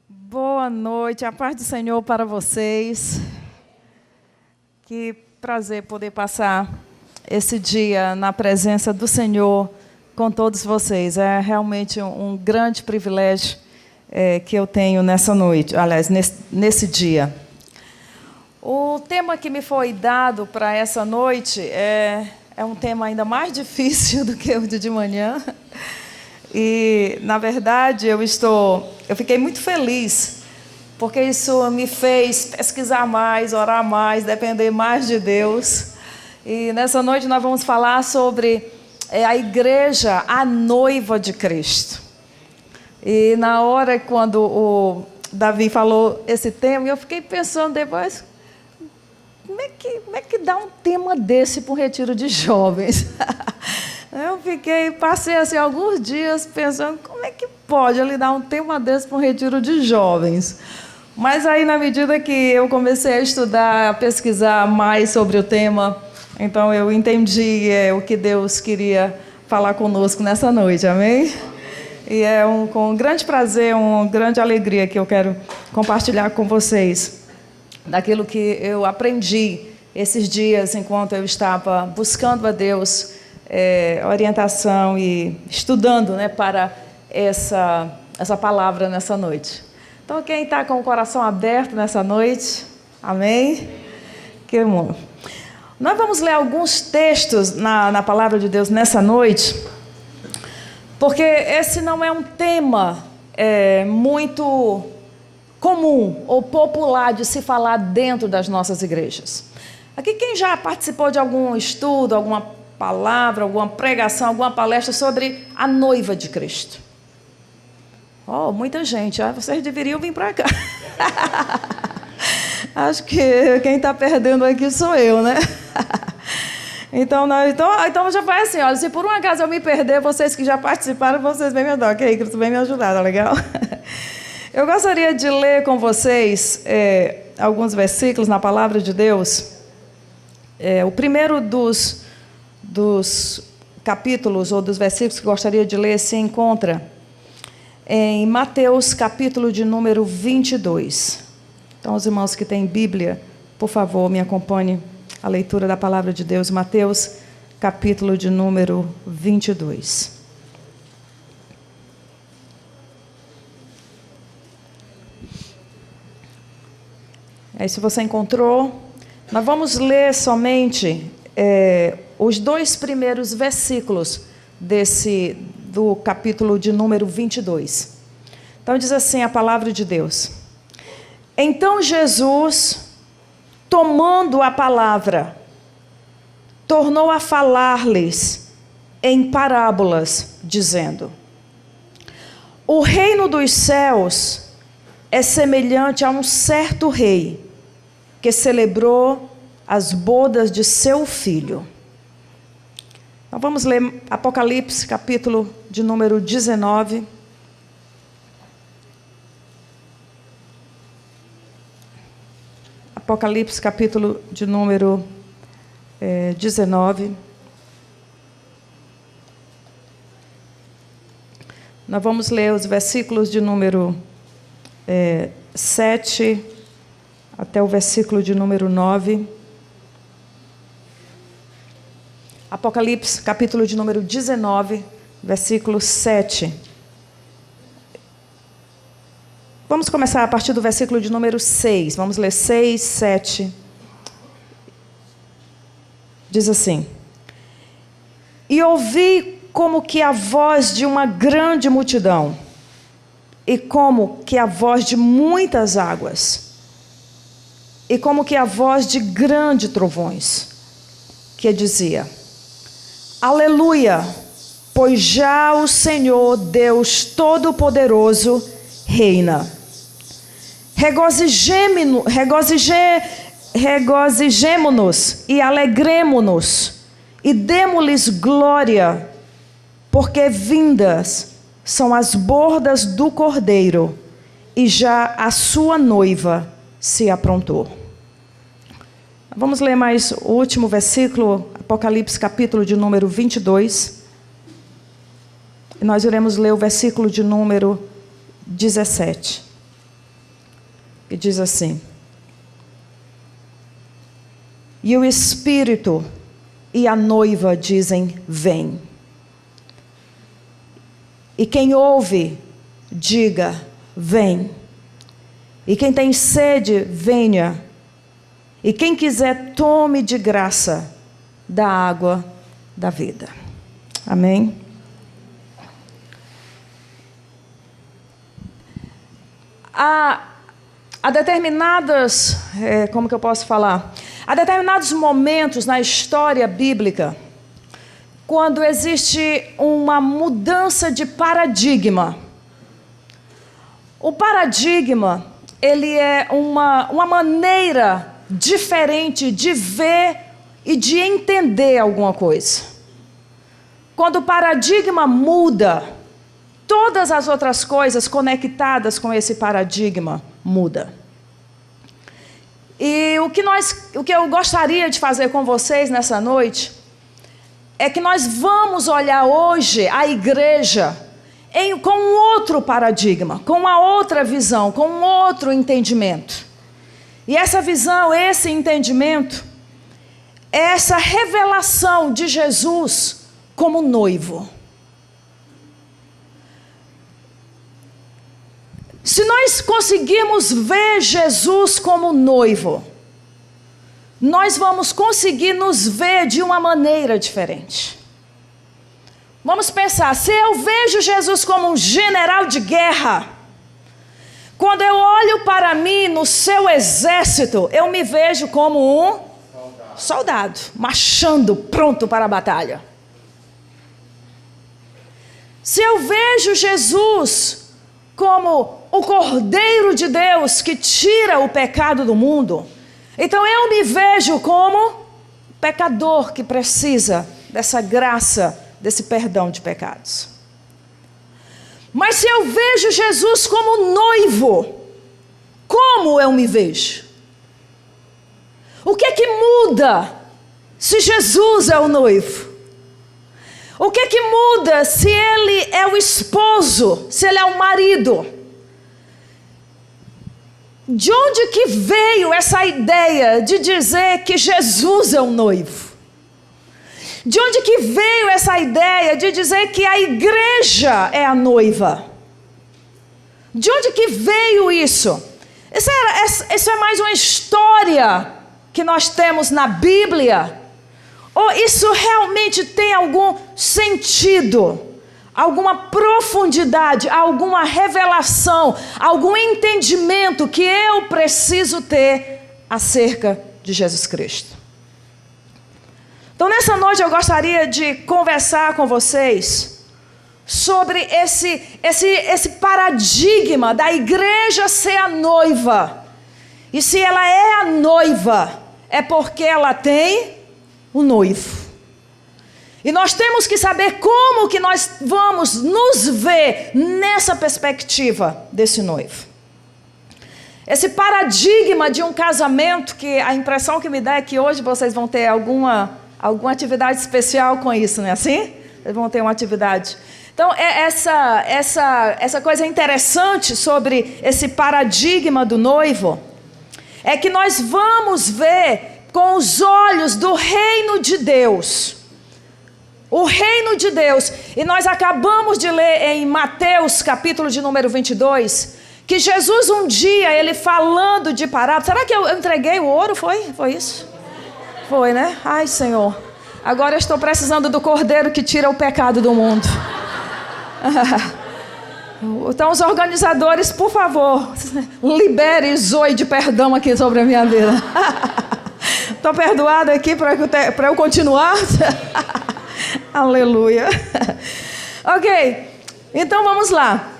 Boa noite, a paz do Senhor para vocês. Que prazer poder passar esse dia na presença do Senhor com todos vocês. É realmente um grande privilégio que eu tenho nessa noite, aliás, nesse dia. O tema que me foi dado para essa noite é um tema ainda mais difícil do que o de manhã. E, na verdade, eu fiquei muito feliz, porque isso me fez pesquisar mais, orar mais, depender mais de Deus. E nessa noite nós vamos falar sobre a igreja, a noiva de Cristo. E na hora quando o Davi falou esse tema, eu fiquei pensando depois, como é que dá um tema desse para um retiro de jovens? Eu passei assim, alguns dias pensando, como é que pode ele dar um tema desse para um retiro de jovens? Mas aí, na medida que eu comecei a estudar, a pesquisar mais sobre o tema, então eu entendi o que Deus queria falar conosco nessa noite, amém? E é com grande prazer, uma grande alegria que eu quero compartilhar com vocês daquilo que eu aprendi esses dias enquanto eu estava buscando a Deus orientação e estudando, para essa palavra nessa noite. Então, quem está com o coração aberto nessa noite, amém? Que bom. Nós vamos ler alguns textos na palavra de Deus nessa noite, porque esse não é um tema muito comum ou popular de se falar dentro das nossas igrejas. Aqui, quem já participou de algum estudo, alguma palavra, alguma pregação, alguma palestra sobre a noiva de Cristo? Muita gente. Vocês deveriam vir para cá. Acho que quem está perdendo aqui sou eu, né? Então já vai assim, olha, se por um acaso eu me perder, vocês que já participaram, vocês vêm me ajudar, ok? Cristo vem me ajudar, tá legal? Eu gostaria de ler com vocês alguns versículos na palavra de Deus. O primeiro dos capítulos ou dos versículos que gostaria de ler se encontra em Mateus, capítulo de número 22. Então, os irmãos que têm Bíblia, por favor, me acompanhem a leitura da palavra de Deus. Mateus, capítulo de número 22. Se você encontrou, nós vamos ler somente os dois primeiros versículos do capítulo de número 22. Então diz assim a palavra de Deus: Então Jesus, tomando a palavra, tornou a falar-lhes em parábolas, dizendo: O reino dos céus é semelhante a um certo rei que celebrou as bodas de seu filho. Então vamos ler Apocalipse, capítulo de número 19. Apocalipse, capítulo de número 19. Nós vamos ler os versículos de número 7 até o versículo de número 9. Apocalipse, capítulo de número 19, versículo 7. Vamos começar a partir do versículo de número 6. Vamos ler 6, 7. Diz assim: E ouvi como que a voz de uma grande multidão, e como que a voz de muitas águas, e como que a voz de grandes trovões, que dizia: Aleluia, pois já o Senhor Deus Todo-Poderoso reina. Regozijemo-nos e alegremo-nos e demo-lhes glória, porque vindas são as bodas do Cordeiro e já a sua noiva se aprontou. Vamos ler mais o último versículo, Apocalipse, capítulo de número 22. E nós iremos ler o versículo de número 17. que diz assim: e o Espírito e a noiva dizem: vem. E quem ouve, diga: vem. E quem tem sede, venha. E quem quiser, tome de graça da água da vida. Amém? Há determinadas, como que eu posso falar? Há determinados momentos na história bíblica, quando existe uma mudança de paradigma. O paradigma, ele é uma maneira diferente de ver e de entender alguma coisa. Quando o paradigma muda, todas as outras coisas conectadas com esse paradigma mudam. E o que eu gostaria de fazer com vocês nessa noite é que nós vamos olhar hoje a igreja com um outro paradigma, com uma outra visão, com um outro entendimento. E essa visão, esse entendimento, é essa revelação de Jesus como noivo. Se nós conseguirmos ver Jesus como noivo, nós vamos conseguir nos ver de uma maneira diferente. Vamos pensar, se eu vejo Jesus como um general de guerra, quando eu olho para mim no seu exército, eu me vejo como um soldado, marchando, pronto para a batalha. Se eu vejo Jesus como o Cordeiro de Deus que tira o pecado do mundo, então eu me vejo como pecador que precisa dessa graça, desse perdão de pecados. Mas se eu vejo Jesus como noivo, como eu me vejo? O que é que muda se Jesus é o noivo? O que é que muda se ele é o esposo, se ele é o marido? De onde que veio essa ideia de dizer que Jesus é o noivo? De onde que veio essa ideia de dizer que a igreja é a noiva? De onde que veio isso? Isso é mais uma história que nós temos na Bíblia? Ou isso realmente tem algum sentido, alguma profundidade, alguma revelação, algum entendimento que eu preciso ter acerca de Jesus Cristo? Então, nessa noite eu gostaria de conversar com vocês sobre esse paradigma da igreja ser a noiva. E se ela é a noiva, é porque ela tem o noivo. E nós temos que saber como que nós vamos nos ver nessa perspectiva desse noivo. Esse paradigma de um casamento, que a impressão que me dá é que hoje vocês vão ter alguma atividade especial com isso, não é assim? Vocês vão ter uma atividade. Então, essa coisa interessante sobre esse paradigma do noivo é que nós vamos ver com os olhos do reino de Deus. O reino de Deus. E nós acabamos de ler em Mateus, capítulo de número 22, que Jesus um dia, ele falando de parábola. Será que eu entreguei o ouro? Foi isso? Foi, né? Ai, Senhor. Agora eu estou precisando do Cordeiro que tira o pecado do mundo. Então, os organizadores, por favor, libere Zoe de perdão aqui sobre a minha vida. Estou perdoada aqui para eu continuar? Aleluia. Ok, então vamos lá.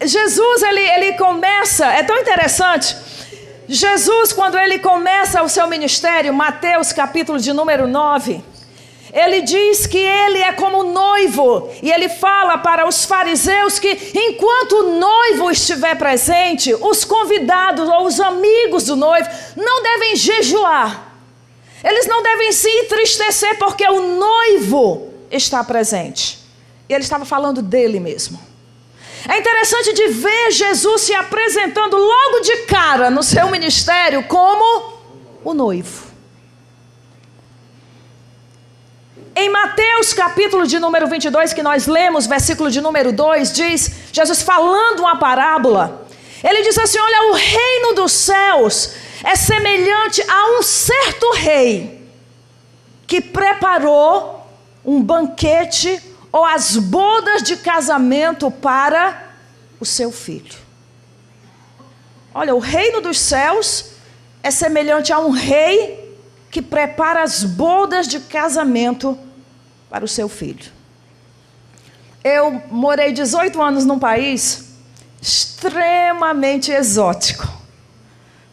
Jesus, ele começa, é tão interessante. Jesus, quando ele começa o seu ministério, Mateus capítulo de número 9, ele diz que ele é como noivo, e ele fala para os fariseus que enquanto o noivo estiver presente, os convidados ou os amigos do noivo não devem jejuar, eles não devem se entristecer porque o noivo está presente. E ele estava falando dele mesmo. É interessante de ver Jesus se apresentando logo de cara no seu ministério como o noivo. Em Mateus capítulo de número 22, que nós lemos, versículo de número 2, diz, Jesus falando uma parábola, ele diz assim, olha, o reino dos céus é semelhante a um certo rei, que preparou um banquete ou as bodas de casamento para o seu filho. Olha, o reino dos céus é semelhante a um rei que prepara as bodas de casamento para o seu filho. Eu morei 18 anos num país extremamente exótico.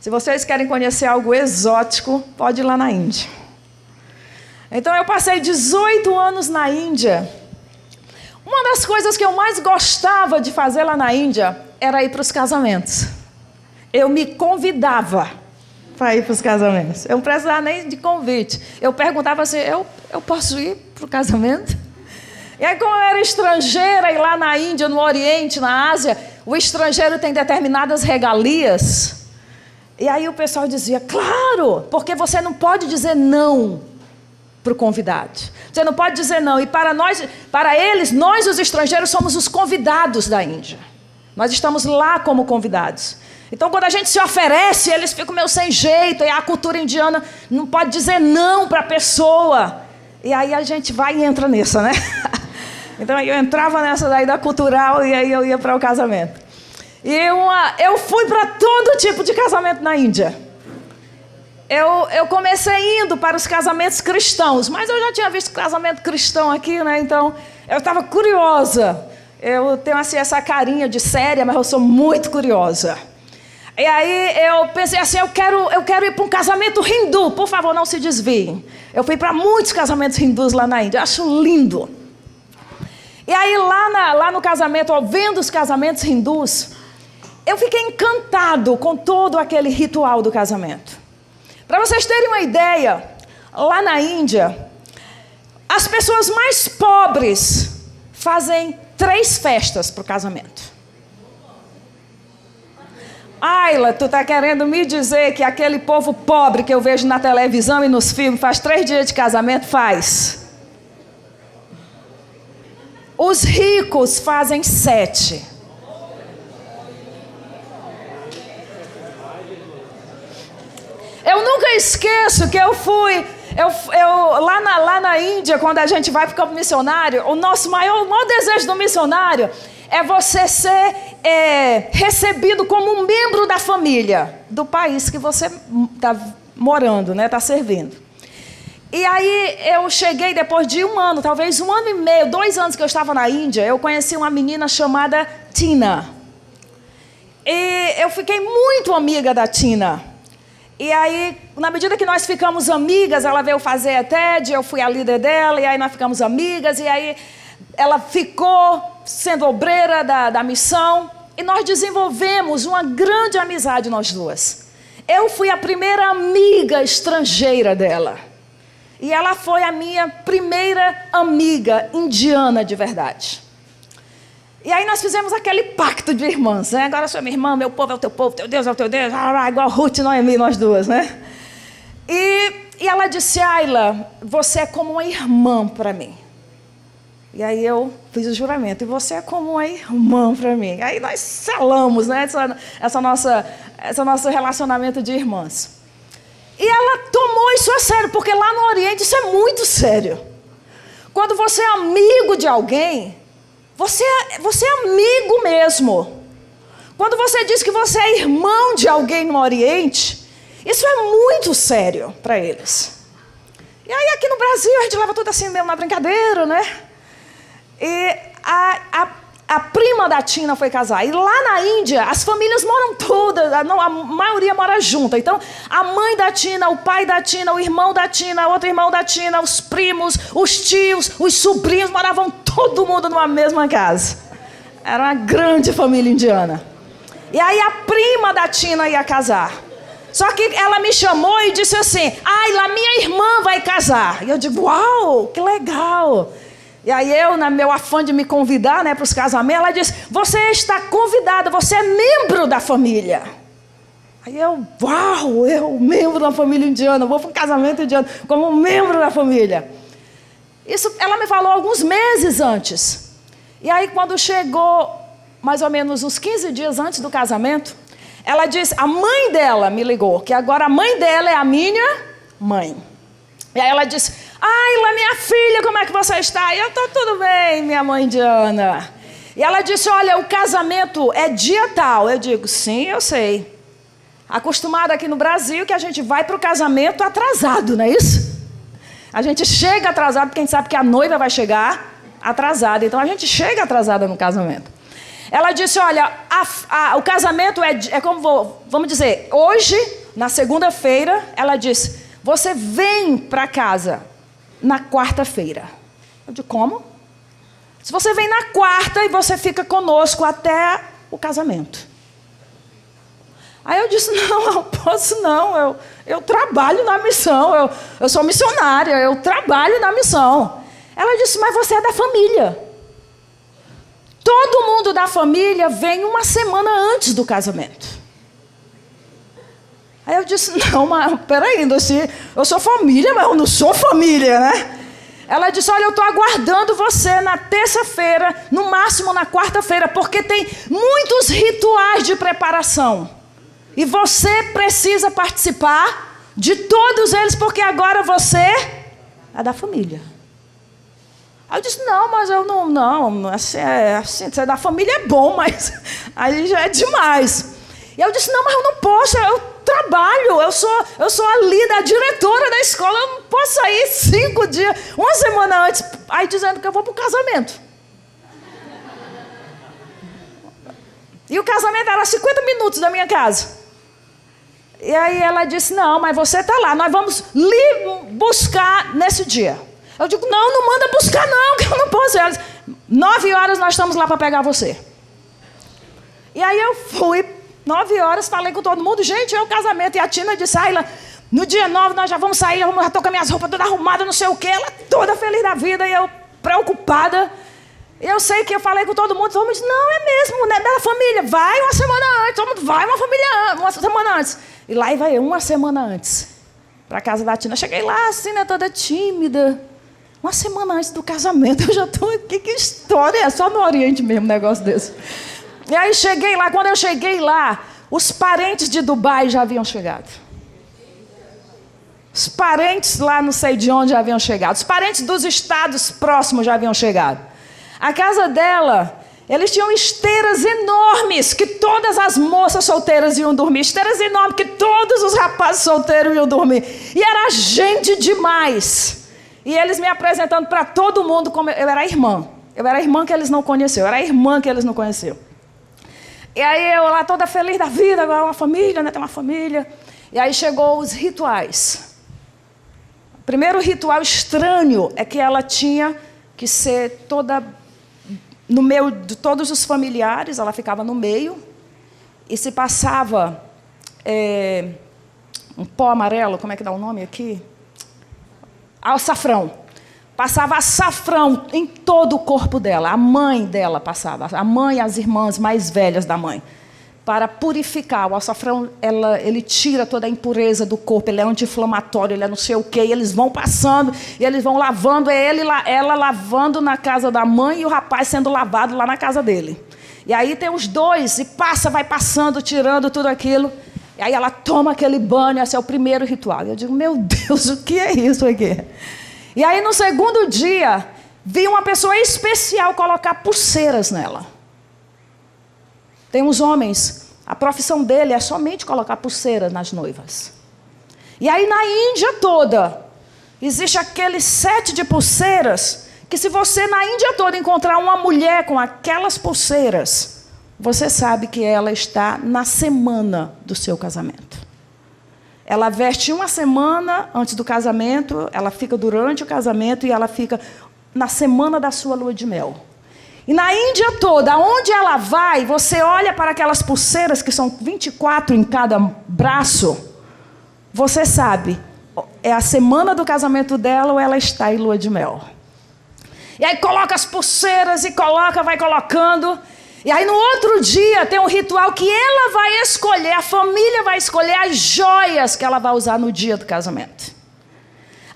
Se vocês querem conhecer algo exótico, pode ir lá na Índia. Então eu passei 18 anos na Índia. Uma das coisas que eu mais gostava de fazer lá na Índia era ir para os casamentos. Eu me convidava para ir para os casamentos. Eu não precisava nem de convite. Eu perguntava assim, eu posso ir para o casamento? E aí, como eu era estrangeira, e lá na Índia, no Oriente, na Ásia, o estrangeiro tem determinadas regalias. E aí o pessoal dizia, claro, porque você não pode dizer não para o convidado. Você não pode dizer não. E para eles, nós os estrangeiros somos os convidados da Índia. Nós estamos lá como convidados. Então, quando a gente se oferece, eles ficam meio sem jeito. E a cultura indiana não pode dizer não para a pessoa. E aí a gente vai e entra nessa, né? Então, eu entrava nessa daí da cultural e aí eu ia para o casamento. E eu fui para todo tipo de casamento na Índia. Eu comecei indo para os casamentos cristãos. Mas eu já tinha visto casamento cristão aqui, né? Então, eu estava curiosa. Eu tenho assim, essa carinha de séria, mas eu sou muito curiosa. E aí eu pensei assim, eu quero ir para um casamento hindu, por favor, não se desviem. Eu fui para muitos casamentos hindus lá na Índia, acho lindo. E aí lá no casamento, vendo os casamentos hindus, eu fiquei encantado com todo aquele ritual do casamento. Para vocês terem uma ideia, lá na Índia, as pessoas mais pobres fazem 3 festas para o casamento. Ayla, tu está querendo me dizer que aquele povo pobre que eu vejo na televisão e nos filmes faz 3 dias de casamento? Faz. Os ricos fazem 7. Eu nunca esqueço que eu fui... lá na Índia, quando a gente vai para o campo missionário, o nosso maior desejo do missionário é você ser recebido como um membro da família do país que você está morando, né? Está servindo. E aí eu cheguei depois de 1 ano, talvez 1 ano e meio, 2 anos que eu estava na Índia, eu conheci uma menina chamada Tina. E eu fiquei muito amiga da Tina. E aí, na medida que nós ficamos amigas, ela veio fazer a TED, eu fui a líder dela, e aí nós ficamos amigas, e aí ela ficou sendo obreira da missão, e nós desenvolvemos uma grande amizade nós duas. Eu fui a primeira amiga estrangeira dela, e ela foi a minha primeira amiga indiana de verdade. E aí nós fizemos aquele pacto de irmãs, né? Agora sou minha irmã, meu povo é o teu povo, teu Deus é o teu Deus, igual Ruth e Noemi, nós duas, né? E ela disse, Ayla, você é como uma irmã para mim. E aí eu fiz o juramento, e você é como uma irmã para mim. Aí nós selamos, né, esse nosso relacionamento de irmãs. E ela tomou isso a sério, porque lá no Oriente isso é muito sério. Quando você é amigo de alguém, você é amigo mesmo. Quando você diz que você é irmão de alguém no Oriente, isso é muito sério para eles. E aí aqui no Brasil a gente leva tudo assim mesmo na brincadeira, né? E a prima da Tina foi casar. E lá na Índia, as famílias moram todas, a maioria mora junta. Então, a mãe da Tina, o pai da Tina, o irmão da Tina, outro irmão da Tina, os primos, os tios, os sobrinhos, moravam todo mundo numa mesma casa. Era uma grande família indiana. E aí a prima da Tina ia casar. Só que ela me chamou e disse assim, lá minha irmã vai casar. E eu digo, uau, que legal. E aí eu, no meu afã de me convidar, né, para os casamentos, ela disse, você está convidada, você é membro da família. Aí eu, uau, eu, membro da família indiana, vou para um casamento indiano como membro da família. Isso ela me falou alguns meses antes. E aí quando chegou mais ou menos uns 15 dias antes do casamento, ela disse, a mãe dela me ligou, que agora a mãe dela é a minha mãe. E aí ela disse, Ayla, minha filha, como é que você está? E eu estou tudo bem, minha mãe indiana. E ela disse, olha, o casamento é dia tal. Eu digo, sim, eu sei. Acostumada aqui no Brasil que a gente vai para o casamento atrasado, não é isso? A gente chega atrasado porque a gente sabe que a noiva vai chegar atrasada. Então a gente chega atrasada no casamento. Ela disse, olha, o casamento é como, vamos dizer, hoje, na segunda-feira, ela disse, você vem para casa na quarta-feira. Eu digo, como? Se você vem na quarta e você fica conosco até o casamento. Aí eu disse, não, eu posso não, eu trabalho na missão, eu sou missionária, eu trabalho na missão. Ela disse, mas você é da família. Todo mundo da família vem uma semana antes do casamento. Aí eu disse, não, mas peraí, eu sou família, mas eu não sou família, né? Ela disse, olha, eu estou aguardando você na terça-feira, no máximo na quarta-feira, porque tem muitos rituais de preparação. E você precisa participar de todos eles, porque agora você é da família. Aí eu disse, não, mas eu não, assim, ser da família é bom, mas aí já é demais. E eu disse, não, mas eu não posso, eu trabalho, eu sou a líder, a diretora da escola, eu não posso sair 5 dias, uma semana antes, aí dizendo que eu vou para o casamento. E o casamento era 50 minutos da minha casa. E aí ela disse, não, mas você está lá, nós vamos lhe buscar nesse dia. Eu digo, não manda buscar não, que eu não posso. Ela disse, 9 horas nós estamos lá para pegar você. E aí eu fui, 9 horas, falei com todo mundo, gente, é o casamento. E a Tina disse, Ayla, no dia 9 nós já vamos sair, eu já estou com minhas roupas todas arrumadas, não sei o quê. Ela toda feliz da vida e eu preocupada. Eu sei que eu falei com todo mundo, vamos, não, é mesmo, né, da família, vai uma semana antes, todo mundo vai uma semana antes. E lá vai eu, uma semana antes, para a casa da Tina. Cheguei lá, assim, né, toda tímida. Uma semana antes do casamento, eu já estou aqui, que história é? Só no Oriente mesmo, um negócio desse. E aí cheguei lá, quando eu cheguei lá, os parentes de Dubai já haviam chegado. Os parentes lá não sei de onde já haviam chegado. Os parentes dos estados próximos já haviam chegado. A casa dela, eles tinham esteiras enormes, que todas as moças solteiras iam dormir. Esteiras enormes, que todos os rapazes solteiros iam dormir. E era gente demais. E eles me apresentando para todo mundo como eu era irmã. Eu era a irmã que eles não conheciam. Eu era a irmã que eles não conheciam. E aí eu lá toda feliz da vida, agora uma família, né? Tem uma família. E aí chegou os rituais. O primeiro ritual estranho é que ela tinha que ser toda no meio de todos os familiares, ela ficava no meio, e se passava um pó amarelo, como é que dá o nome aqui? Açafrão. Passava açafrão em todo o corpo dela. A mãe dela passava. A mãe e as irmãs mais velhas da mãe. Para purificar. O açafrão, ele tira toda a impureza do corpo. Ele é anti-inflamatório, ele é não sei o quê. E eles vão passando, e eles vão lavando. Ela lavando na casa da mãe e o rapaz sendo lavado lá na casa dele. E aí tem os dois, e vai passando, tirando tudo aquilo. E aí ela toma aquele banho, esse é o primeiro ritual. E eu digo, meu Deus, o que é isso aqui? E aí no segundo dia, vi uma pessoa especial colocar pulseiras nela. Tem uns homens, a profissão dele é somente colocar pulseiras nas noivas. E aí na Índia toda, existe aquele set de pulseiras, que se você na Índia toda encontrar uma mulher com aquelas pulseiras, você sabe que ela está na semana do seu casamento. Ela veste uma semana antes do casamento, ela fica durante o casamento e ela fica na semana da sua lua de mel. E na Índia toda, onde ela vai, você olha para aquelas pulseiras, que são 24 em cada braço, você sabe, é a semana do casamento dela ou ela está em lua de mel. E aí coloca as pulseiras e vai colocando. E aí no outro dia tem um ritual que ela vai escolher, a família vai escolher as joias que ela vai usar no dia do casamento.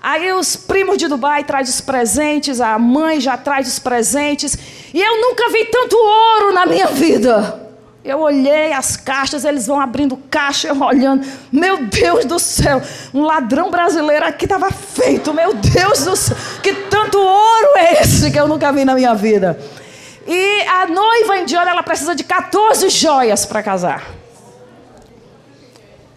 Aí os primos de Dubai trazem os presentes, a mãe já traz os presentes. E eu nunca vi tanto ouro na minha vida. Eu olhei as caixas, eles vão abrindo caixa, eu olhando. Meu Deus do céu, um ladrão brasileiro aqui estava feito. Meu Deus do céu, que tanto ouro é esse que eu nunca vi na minha vida. E a noiva indiana, ela precisa de 14 joias para casar.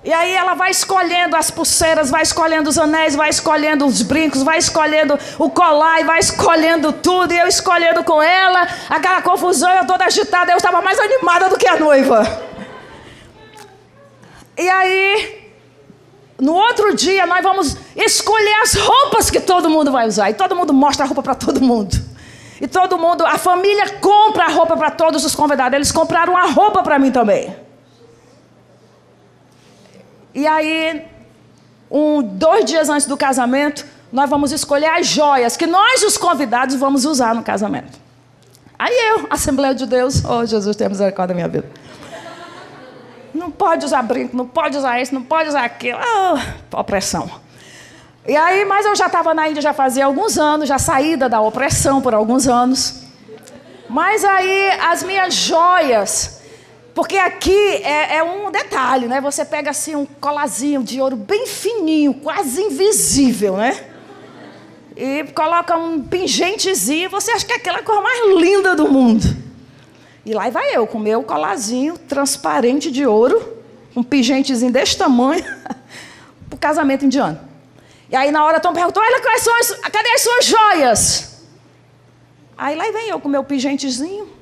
E aí ela vai escolhendo as pulseiras, vai escolhendo os anéis, vai escolhendo os brincos, vai escolhendo o colar, e vai escolhendo tudo. E eu escolhendo com ela, aquela confusão, eu toda agitada, eu estava mais animada do que a noiva. E aí, no outro dia, nós vamos escolher as roupas que todo mundo vai usar. E todo mundo mostra a roupa para todo mundo. E todo mundo, a família compra a roupa para todos os convidados. Eles compraram a roupa para mim também. E aí, 2 dias antes do casamento, nós vamos escolher as joias que nós, os convidados, vamos usar no casamento. Aí eu, Assembleia de Deus, oh Jesus, tenha misericórdia da minha vida. Não pode usar brinco, não pode usar isso, não pode usar aquilo. Oh, opressão. E aí, mas eu já estava na Índia já fazia alguns anos, já saída da opressão por alguns anos. Mas aí, as minhas joias... Porque aqui é um detalhe, né? Você pega assim um colazinho de ouro bem fininho, quase invisível, né? E coloca um pingentezinho, você acha que é aquela coisa mais linda do mundo. E lá vai eu, com o meu colazinho transparente de ouro, um pingentezinho desse tamanho, para o casamento indiano. E aí na hora Tom perguntou, olha, cadê as suas joias? Aí lá vem eu com o meu pingentezinho,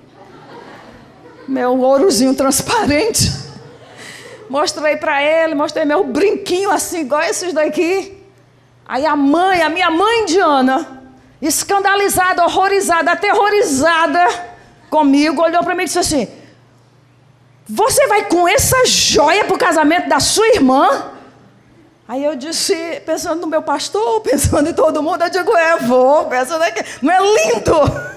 meu ourozinho transparente. Mostrei para ele, mostrei meu brinquinho assim, igual esses daqui. Aí a minha mãe indiana, escandalizada, horrorizada, aterrorizada comigo, olhou para mim e disse assim, você vai com essa joia para o casamento da sua irmã? Aí eu disse, pensando no meu pastor, pensando em todo mundo, eu digo, vou, pensando que não é lindo?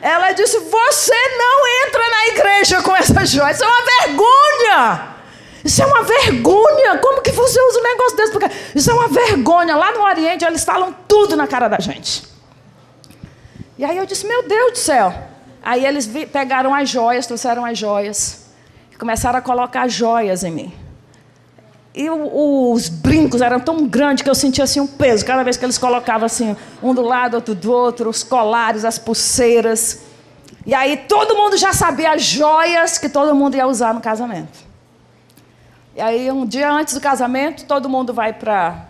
Ela disse, você não entra na igreja com essa joia, isso é uma vergonha. Isso é uma vergonha. Como que você usa um negócio desse? Porque isso é uma vergonha. Lá no Oriente, eles falam tudo na cara da gente. E aí eu disse, meu Deus do céu. Aí eles pegaram as joias, trouxeram as joias. E começaram a colocar joias em mim. E os brincos eram tão grandes que eu sentia assim um peso. Cada vez que eles colocavam assim, um do lado, outro do outro, os colares, as pulseiras. E aí todo mundo já sabia as joias que todo mundo ia usar no casamento. E aí um dia antes do casamento, todo mundo vai para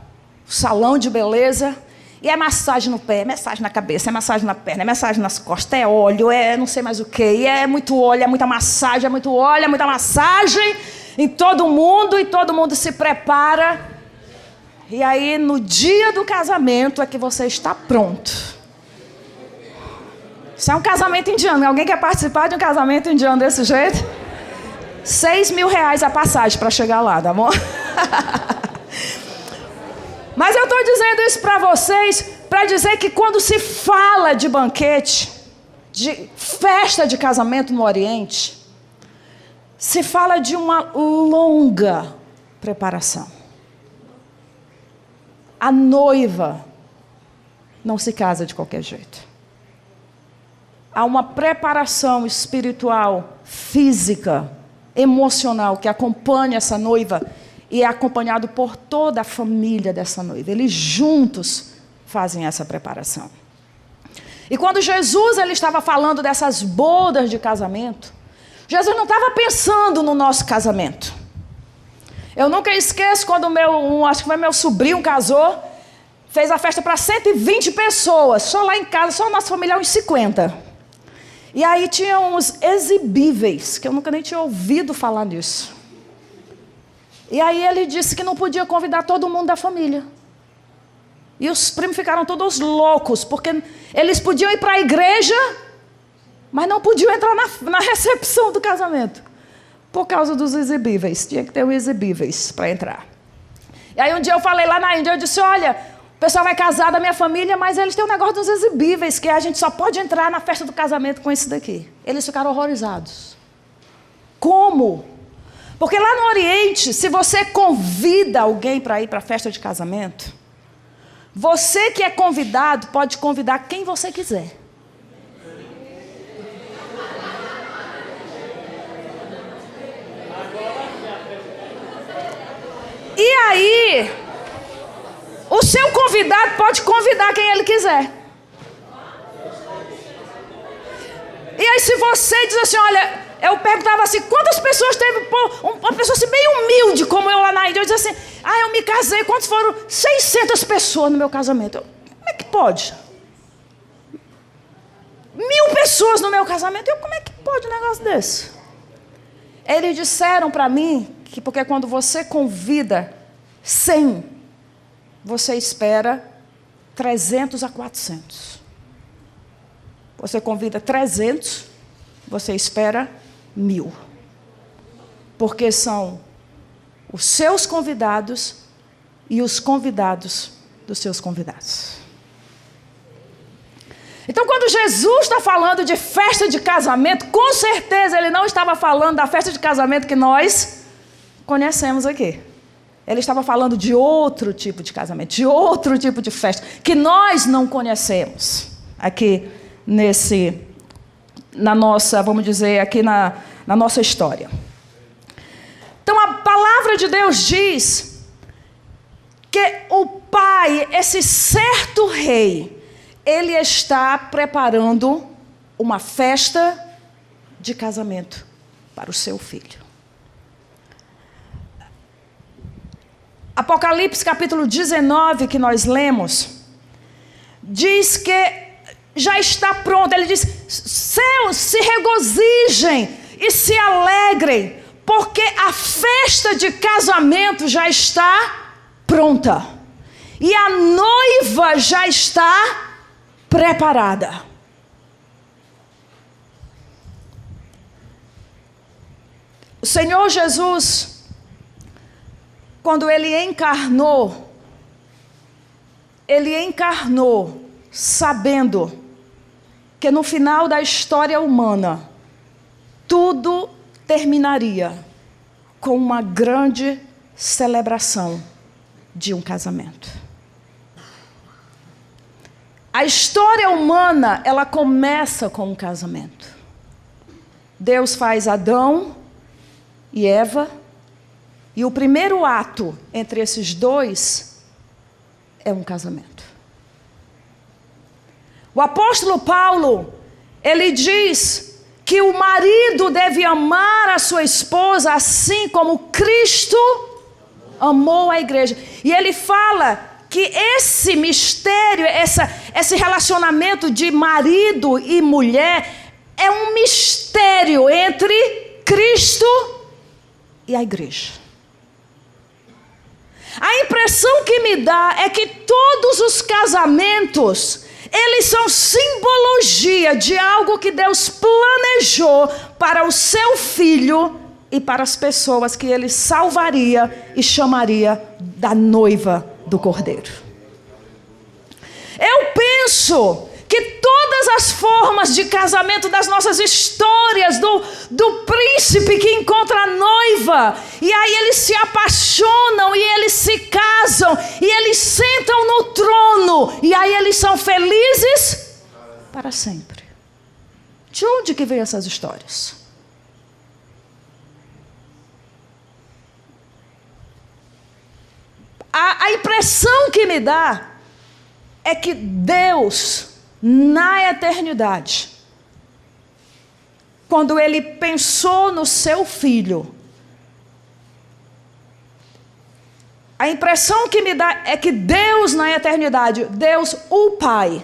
o salão de beleza. E é massagem no pé, é massagem na cabeça, é massagem na perna, é massagem nas costas, é óleo, é não sei mais o quê. E é muito óleo, é muita massagem, é muito óleo, é muita massagem em todo mundo, e todo mundo se prepara. E aí, no dia do casamento, é que você está pronto. Isso é um casamento indiano. Alguém quer participar de um casamento indiano desse jeito? 6 mil reais a passagem para chegar lá, tá bom? Mas eu estou dizendo isso para vocês, para dizer que quando se fala de banquete, de festa de casamento no Oriente, se fala de uma longa preparação. A noiva não se casa de qualquer jeito. Há uma preparação espiritual, física, emocional que acompanha essa noiva e é acompanhado por toda a família dessa noiva. Eles juntos fazem essa preparação. E quando Jesus ele estava falando dessas bodas de casamento, Jesus não estava pensando no nosso casamento. Eu nunca esqueço quando acho que foi meu sobrinho casou, fez a festa para 120 pessoas, só lá em casa, só a nossa família, uns 50. E aí tinha uns exibíveis, que eu nunca nem tinha ouvido falar nisso. E aí ele disse que não podia convidar todo mundo da família. E os primos ficaram todos loucos, porque eles podiam ir para a igreja, mas não podiam entrar na recepção do casamento, por causa dos exibíveis. Tinha que ter os exibíveis para entrar. E aí um dia eu falei lá na Índia, eu disse, olha, pessoal vai casar da minha família, mas eles têm um negócio dos exibíveis, que a gente só pode entrar na festa do casamento com esse daqui. Eles ficaram horrorizados. Como? Porque lá no Oriente, se você convida alguém para ir para a festa de casamento, você que é convidado pode convidar quem você quiser. E aí, o seu convidado pode convidar quem ele quiser. E aí se você diz assim, olha, eu perguntava assim, quantas pessoas teve, uma pessoa assim bem humilde como eu lá na Índia, eu dizia assim, eu me casei, quantos foram? 600 pessoas no meu casamento. Como é que pode? 1000 pessoas no meu casamento, como é que pode um negócio desse? Eles disseram para mim, que porque quando você convida 100, você espera 300 a 400. Você convida 300, você espera 1000. Porque são os seus convidados e os convidados dos seus convidados. Então, quando Jesus está falando de festa de casamento, com certeza ele não estava falando da festa de casamento que nós conhecemos aqui. Ele estava falando de outro tipo de casamento, de outro tipo de festa, que nós não conhecemos aqui na nossa, vamos dizer, aqui na nossa história. Então, a palavra de Deus diz que o pai, esse certo rei, ele está preparando uma festa de casamento para o seu filho. Apocalipse capítulo 19, que nós lemos, diz que já está pronto. Ele diz, céus, se regozijem e se alegrem, porque a festa de casamento já está pronta. E a noiva já está preparada. O Senhor Jesus, quando ele encarnou sabendo que no final da história humana, tudo terminaria com uma grande celebração de um casamento. A história humana, ela começa com um casamento. Deus faz Adão e Eva, e o primeiro ato entre esses dois é um casamento. O apóstolo Paulo, ele diz que o marido deve amar a sua esposa assim como Cristo amou a igreja. E ele fala que esse mistério, esse relacionamento de marido e mulher é um mistério entre Cristo e a igreja. A impressão que me dá é que todos os casamentos, eles são simbologia de algo que Deus planejou para o seu filho e para as pessoas que ele salvaria e chamaria da noiva do Cordeiro. Eu penso que todas as formas de casamento das nossas histórias, do príncipe que encontra a noiva, e aí eles se apaixonam, e eles se casam, e eles sentam no trono, e aí eles são felizes para sempre. De onde que vem essas histórias? A impressão que me dá é que Deus, na eternidade, quando ele pensou no seu filho, a impressão que me dá é que Deus, na eternidade, Deus, o Pai,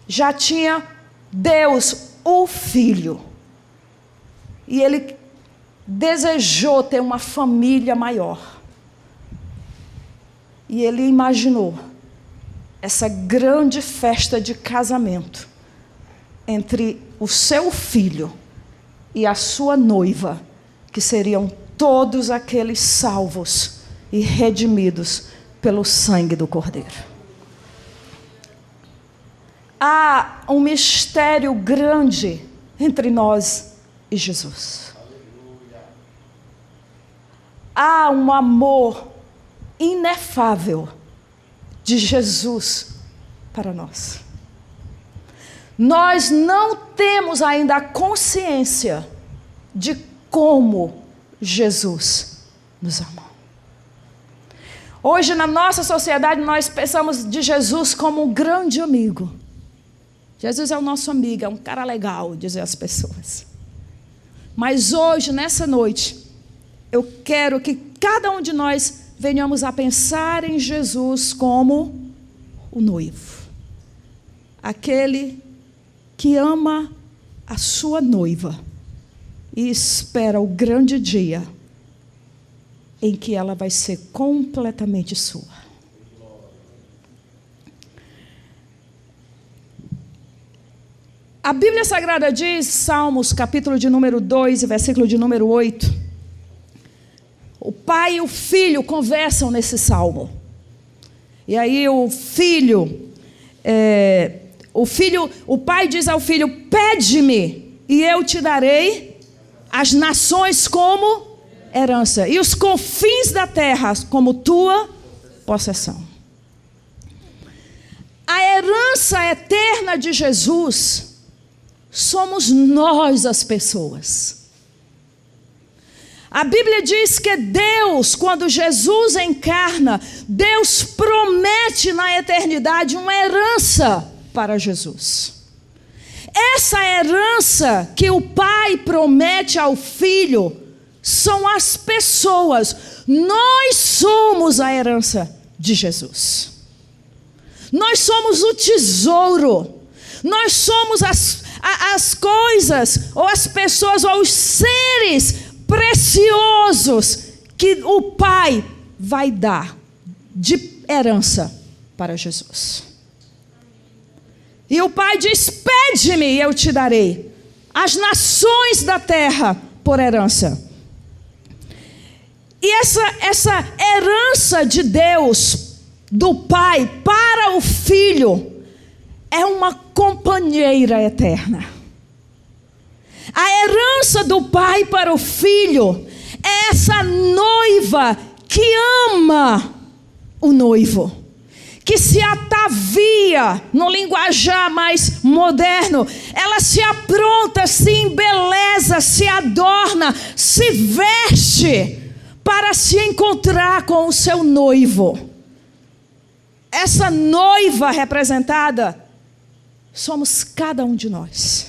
já tinha Deus, o Filho, e ele desejou ter uma família maior, e ele imaginou essa grande festa de casamento entre o seu filho e a sua noiva, que seriam todos aqueles salvos e redimidos pelo sangue do Cordeiro. Há um mistério grande entre nós e Jesus. Há um amor inefável de Jesus para nós. Nós não temos ainda a consciência de como Jesus nos ama. Hoje, na nossa sociedade, nós pensamos de Jesus como um grande amigo. Jesus é o nosso amigo, é um cara legal, dizem as pessoas. Mas hoje, nessa noite, eu quero que cada um de nós venhamos a pensar em Jesus como o noivo. Aquele que ama a sua noiva e espera o grande dia em que ela vai ser completamente sua. A Bíblia Sagrada diz, Salmos, capítulo de número 2, versículo de número 8. O pai e o filho conversam nesse salmo. E aí o pai diz ao filho: pede-me e eu te darei as nações como herança e os confins da terra como tua possessão. A herança eterna de Jesus somos nós, as pessoas. A Bíblia diz que Deus, quando Jesus encarna, Deus promete na eternidade uma herança para Jesus. Essa herança que o Pai promete ao Filho são as pessoas. Nós somos a herança de Jesus. Nós somos o tesouro. Nós somos as coisas, ou as pessoas, ou os seres preciosos que o Pai vai dar de herança para Jesus. E o Pai diz: pede-me e eu te darei as nações da terra por herança. E essa herança de Deus, do Pai para o Filho, é uma companheira eterna. A herança do Pai para o Filho é essa noiva que ama o noivo, que se atavia, no linguajar mais moderno, ela se apronta, se embeleza, se adorna, se veste para se encontrar com o seu noivo. Essa noiva representada somos cada um de nós.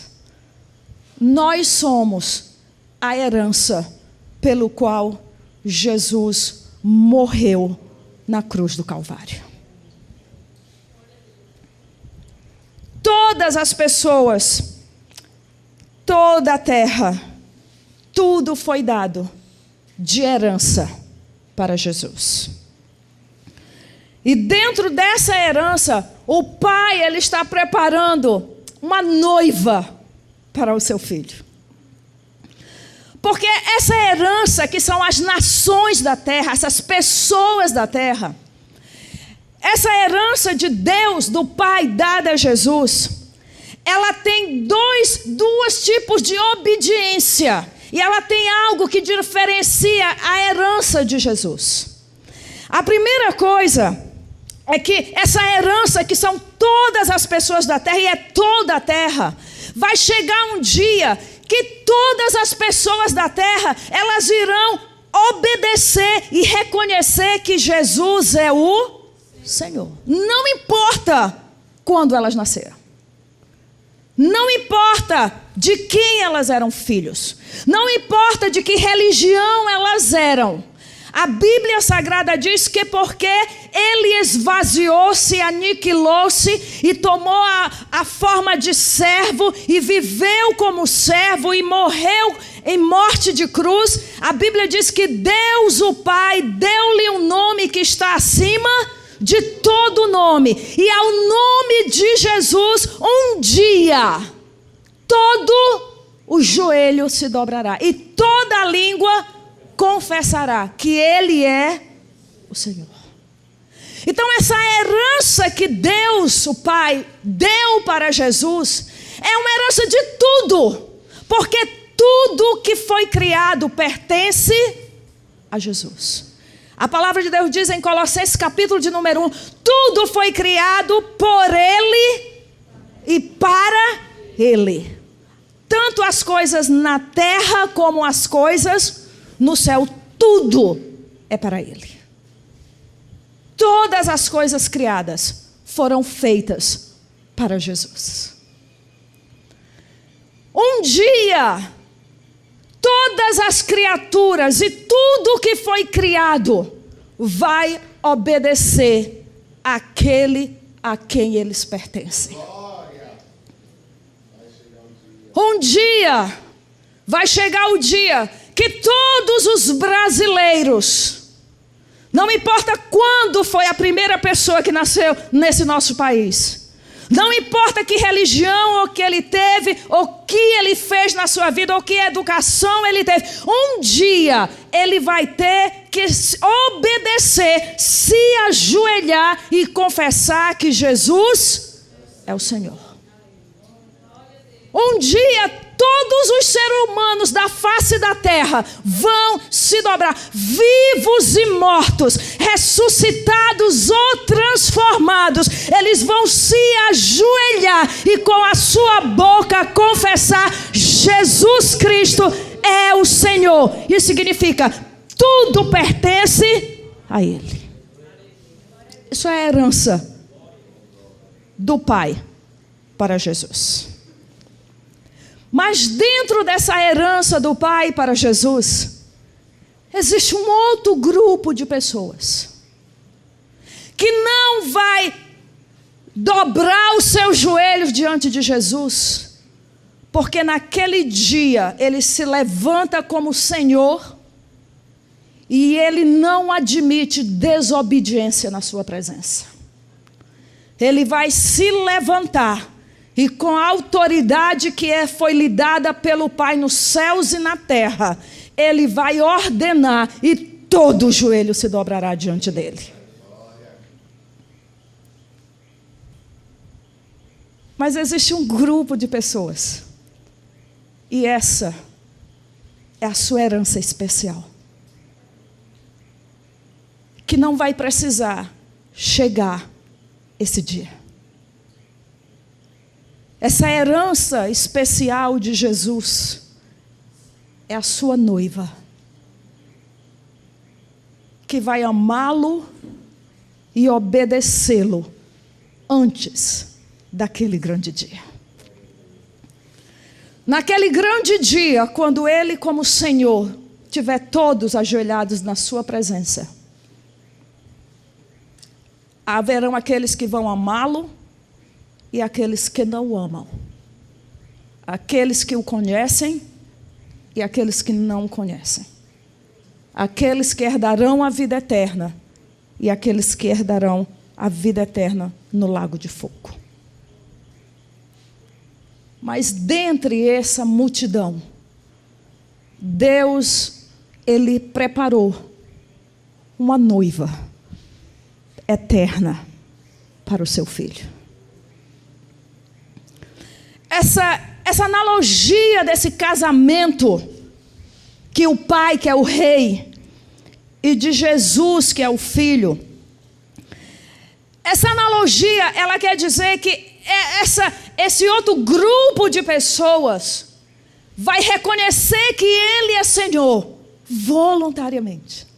Nós somos a herança pelo qual Jesus morreu na cruz do Calvário. Todas as pessoas, toda a terra, tudo foi dado de herança para Jesus. E dentro dessa herança, o Pai, ele está preparando uma noiva para o seu filho. Porque essa herança, que são as nações da terra, essas pessoas da terra, essa herança de Deus, do Pai, dada a Jesus, ela tem dois tipos de obediência. E ela tem algo que diferencia a herança de Jesus. A primeira coisa é que essa herança, que são todas as pessoas da terra, e é toda a terra, vai chegar um dia que todas as pessoas da terra, elas irão obedecer e reconhecer que Jesus é o Senhor. Não importa quando elas nasceram. Não importa de quem elas eram filhos. Não importa de que religião elas eram. A Bíblia Sagrada diz que porque ele esvaziou-se, aniquilou-se e tomou a forma de servo e viveu como servo e morreu em morte de cruz, a Bíblia diz que Deus, o Pai, deu-lhe um nome que está acima de todo nome. E ao nome de Jesus, um dia, todo o joelho se dobrará e toda a língua confessará que Ele é o Senhor. Então essa herança que Deus, o Pai, deu para Jesus, é uma herança de tudo, porque tudo que foi criado pertence a Jesus. A palavra de Deus diz em Colossenses capítulo de número 1, tudo foi criado por Ele e para Ele. Tanto as coisas na terra como as coisas no céu, tudo é para Ele. Todas as coisas criadas foram feitas para Jesus. Um dia, todas as criaturas e tudo que foi criado vai obedecer àquele a quem eles pertencem. Um dia, vai chegar o dia que todos os brasileiros, não importa quando foi a primeira pessoa que nasceu nesse nosso país, não importa que religião ou que ele teve, ou que ele fez na sua vida, ou que educação ele teve, um dia ele vai ter que obedecer, se ajoelhar e confessar que Jesus é o Senhor. Um dia todos os seres humanos da face da terra vão se dobrar, vivos e mortos, ressuscitados ou transformados, eles vão se ajoelhar e com a sua boca confessar: Jesus Cristo é o Senhor. Isso significa, tudo pertence a Ele. Isso é a herança do Pai para Jesus. Mas dentro dessa herança do Pai para Jesus, existe um outro grupo de pessoas que não vai dobrar os seus joelhos diante de Jesus, porque naquele dia ele se levanta como Senhor e ele não admite desobediência na sua presença. Ele vai se levantar e com a autoridade que foi lhe dada pelo Pai nos céus e na terra, Ele vai ordenar e todo o joelho se dobrará diante dEle. Mas existe um grupo de pessoas, e essa é a sua herança especial, que não vai precisar chegar esse dia. Essa herança especial de Jesus é a sua noiva, que vai amá-lo e obedecê-lo antes daquele grande dia. Naquele grande dia, quando Ele como Senhor tiver todos ajoelhados na sua presença, haverão aqueles que vão amá-lo e aqueles que não o amam, aqueles que o conhecem e aqueles que não o conhecem, aqueles que herdarão a vida eterna e aqueles que herdarão a vida eterna no lago de fogo. Mas dentre essa multidão, Deus, Ele preparou uma noiva eterna para o seu filho. Essa analogia desse casamento, que o Pai, que é o Rei, e de Jesus, que é o Filho, essa analogia, ela quer dizer que esse outro grupo de pessoas vai reconhecer que Ele é Senhor voluntariamente.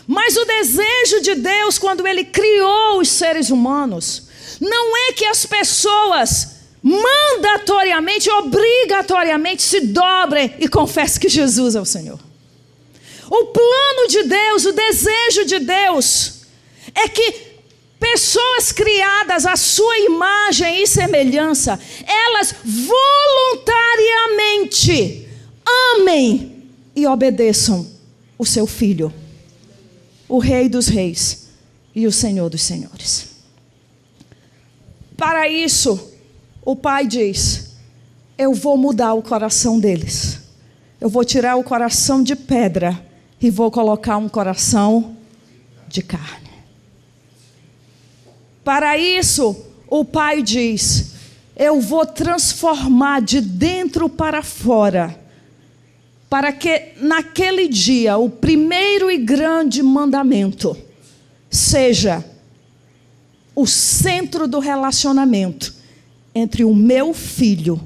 Mas o desejo de Deus, quando Ele criou os seres humanos, não é que as pessoas mandatoriamente, obrigatoriamente se dobrem e confessem que Jesus é o Senhor. O plano de Deus, o desejo de Deus é que pessoas criadas à sua imagem e semelhança, elas voluntariamente amem e obedeçam o seu Filho, o Rei dos Reis e o Senhor dos Senhores. Para isso, o Pai diz: eu vou mudar o coração deles. Eu vou tirar o coração de pedra e vou colocar um coração de carne. Para isso, o Pai diz: eu vou transformar de dentro para fora, para que naquele dia o primeiro e grande mandamento seja o centro do relacionamento entre o meu filho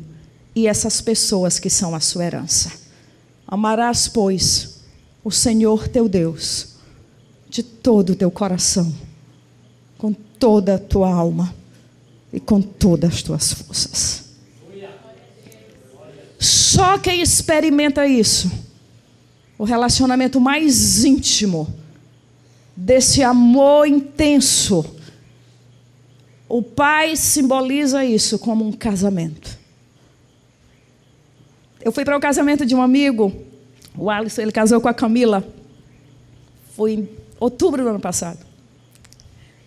e essas pessoas que são a sua herança. Amarás, pois, o Senhor teu Deus de todo o teu coração, com toda a tua alma e com todas as tuas forças. Só quem experimenta isso, o relacionamento mais íntimo, desse amor intenso, o pai simboliza isso como um casamento. Eu fui para o casamento de um amigo, o Alisson, ele casou com a Camila, foi em outubro do ano passado.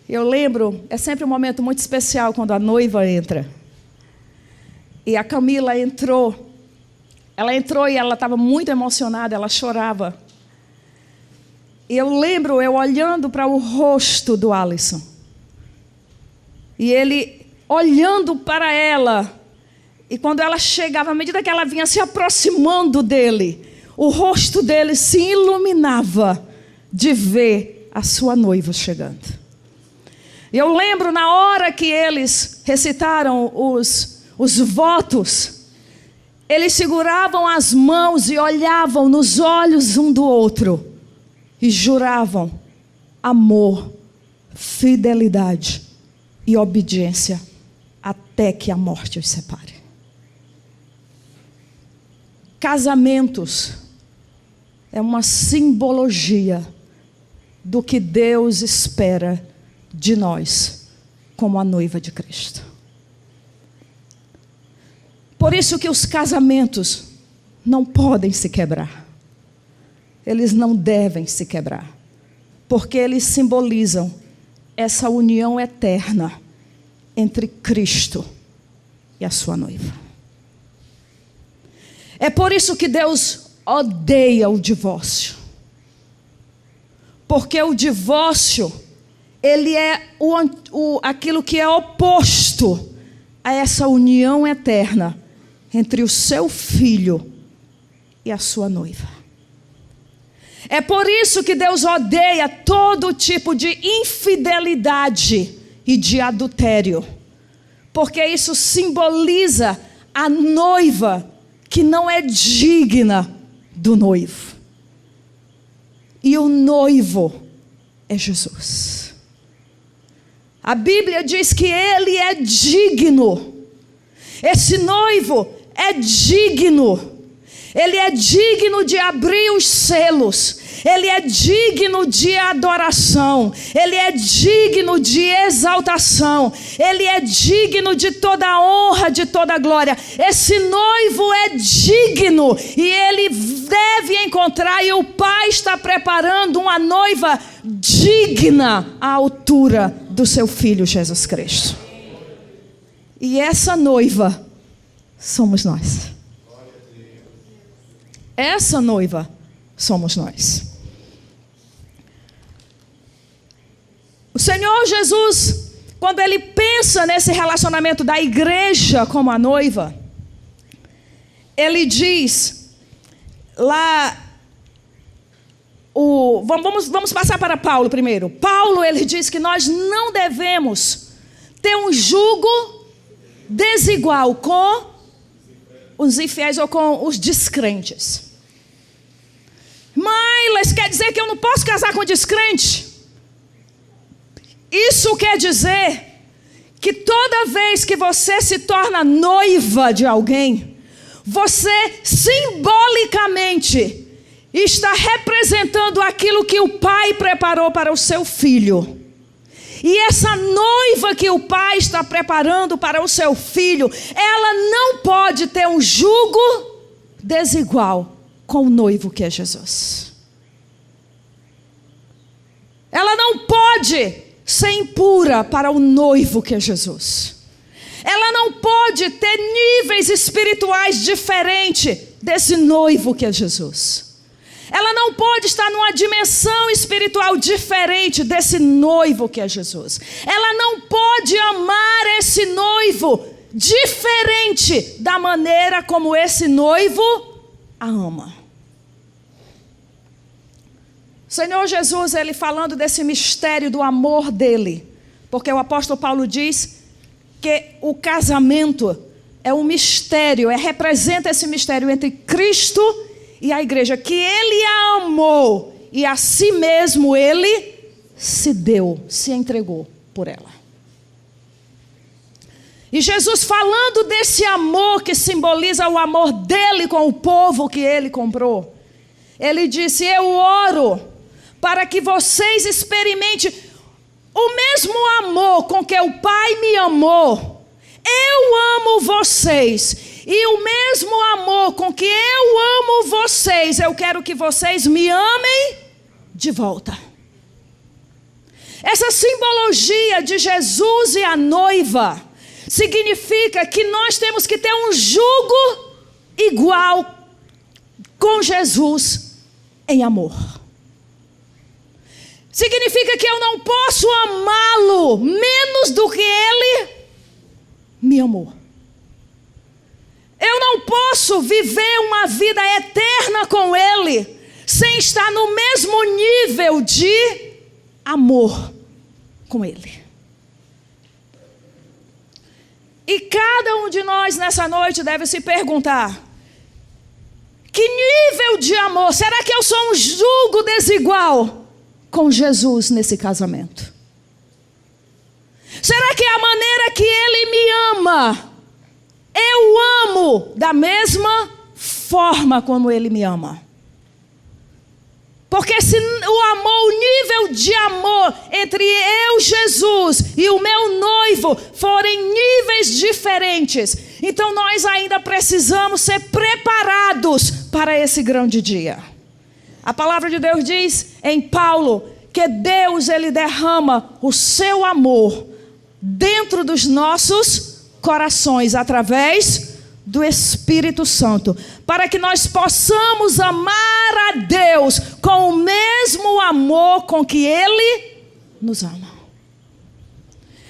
Eu lembro, é sempre um momento muito especial quando a noiva entra. E a Camila entrou. Ela entrou e ela estava muito emocionada, ela chorava. E eu lembro, eu olhando para o rosto do Alisson. E ele olhando para ela. E quando ela chegava, à medida que ela vinha se aproximando dele, o rosto dele se iluminava de ver a sua noiva chegando. E eu lembro na hora que eles recitaram os votos, eles seguravam as mãos e olhavam nos olhos um do outro e juravam amor, fidelidade e obediência até que a morte os separe. Casamentos é uma simbologia do que Deus espera de nós como a noiva de Cristo. Por isso que os casamentos não podem se quebrar. Eles não devem se quebrar, porque eles simbolizam essa união eterna entre Cristo e a sua noiva. É por isso que Deus odeia o divórcio. Porque o divórcio, ele é aquilo que é oposto a essa união eterna entre o seu filho e a sua noiva. É por isso que Deus odeia todo tipo de infidelidade e de adultério. Porque isso simboliza a noiva que não é digna do noivo. E o noivo é Jesus. A Bíblia diz que ele é digno. Esse noivo é digno. Ele é digno de abrir os selos. Ele é digno de adoração. Ele é digno de exaltação. Ele é digno de toda honra, de toda glória. Esse noivo é digno e ele deve encontrar, e o Pai está preparando uma noiva digna à altura do seu Filho Jesus Cristo. E essa noiva somos nós. Essa noiva somos nós. O Senhor Jesus, quando Ele pensa nesse relacionamento da igreja como a noiva, Ele diz lá, vamos passar para Paulo primeiro. Paulo, ele diz que nós não devemos ter um jugo desigual com os infiéis ou com os descrentes. Mas quer dizer que eu não posso casar com descrente? Isso quer dizer que toda vez que você se torna noiva de alguém, você simbolicamente está representando aquilo que o Pai preparou para o seu filho. E essa noiva que o Pai está preparando para o seu filho, ela não pode ter um jugo desigual com o noivo que é Jesus. Ela não pode ser impura para o noivo que é Jesus. Ela não pode ter níveis espirituais diferentes desse noivo que é Jesus. Ela não pode estar numa dimensão espiritual diferente desse noivo que é Jesus. Ela não pode amar esse noivo diferente da maneira como esse noivo a ama. O Senhor Jesus, ele falando desse mistério do amor dele, porque o apóstolo Paulo diz que o casamento é um mistério, representa esse mistério entre Cristo e a igreja, que ele a amou e a si mesmo ele se deu, se entregou por ela. E Jesus falando desse amor que simboliza o amor dele com o povo que ele comprou, ele disse: eu oro para que vocês experimentem o mesmo amor com que o Pai me amou. Eu amo vocês. E o mesmo amor com que eu amo vocês, eu quero que vocês me amem de volta. Essa simbologia de Jesus e a noiva significa que nós temos que ter um jugo igual com Jesus em amor. Significa que eu não posso amá-lo menos do que ele me amou. Eu não posso viver uma vida eterna com ele sem estar no mesmo nível de amor com ele. E cada um de nós nessa noite deve se perguntar: que nível de amor? Será que eu sou um jugo desigual com Jesus nesse casamento? Será que é a maneira que ele me ama, eu amo da mesma forma como ele me ama? Porque se o nível de amor entre eu, Jesus, e o meu noivo forem níveis diferentes, então nós ainda precisamos ser preparados para esse grande dia. A palavra de Deus diz em Paulo que Deus, ele derrama o seu amor dentro dos nossos corações através do Espírito Santo, para que nós possamos amar a Deus com o mesmo amor com que ele nos ama.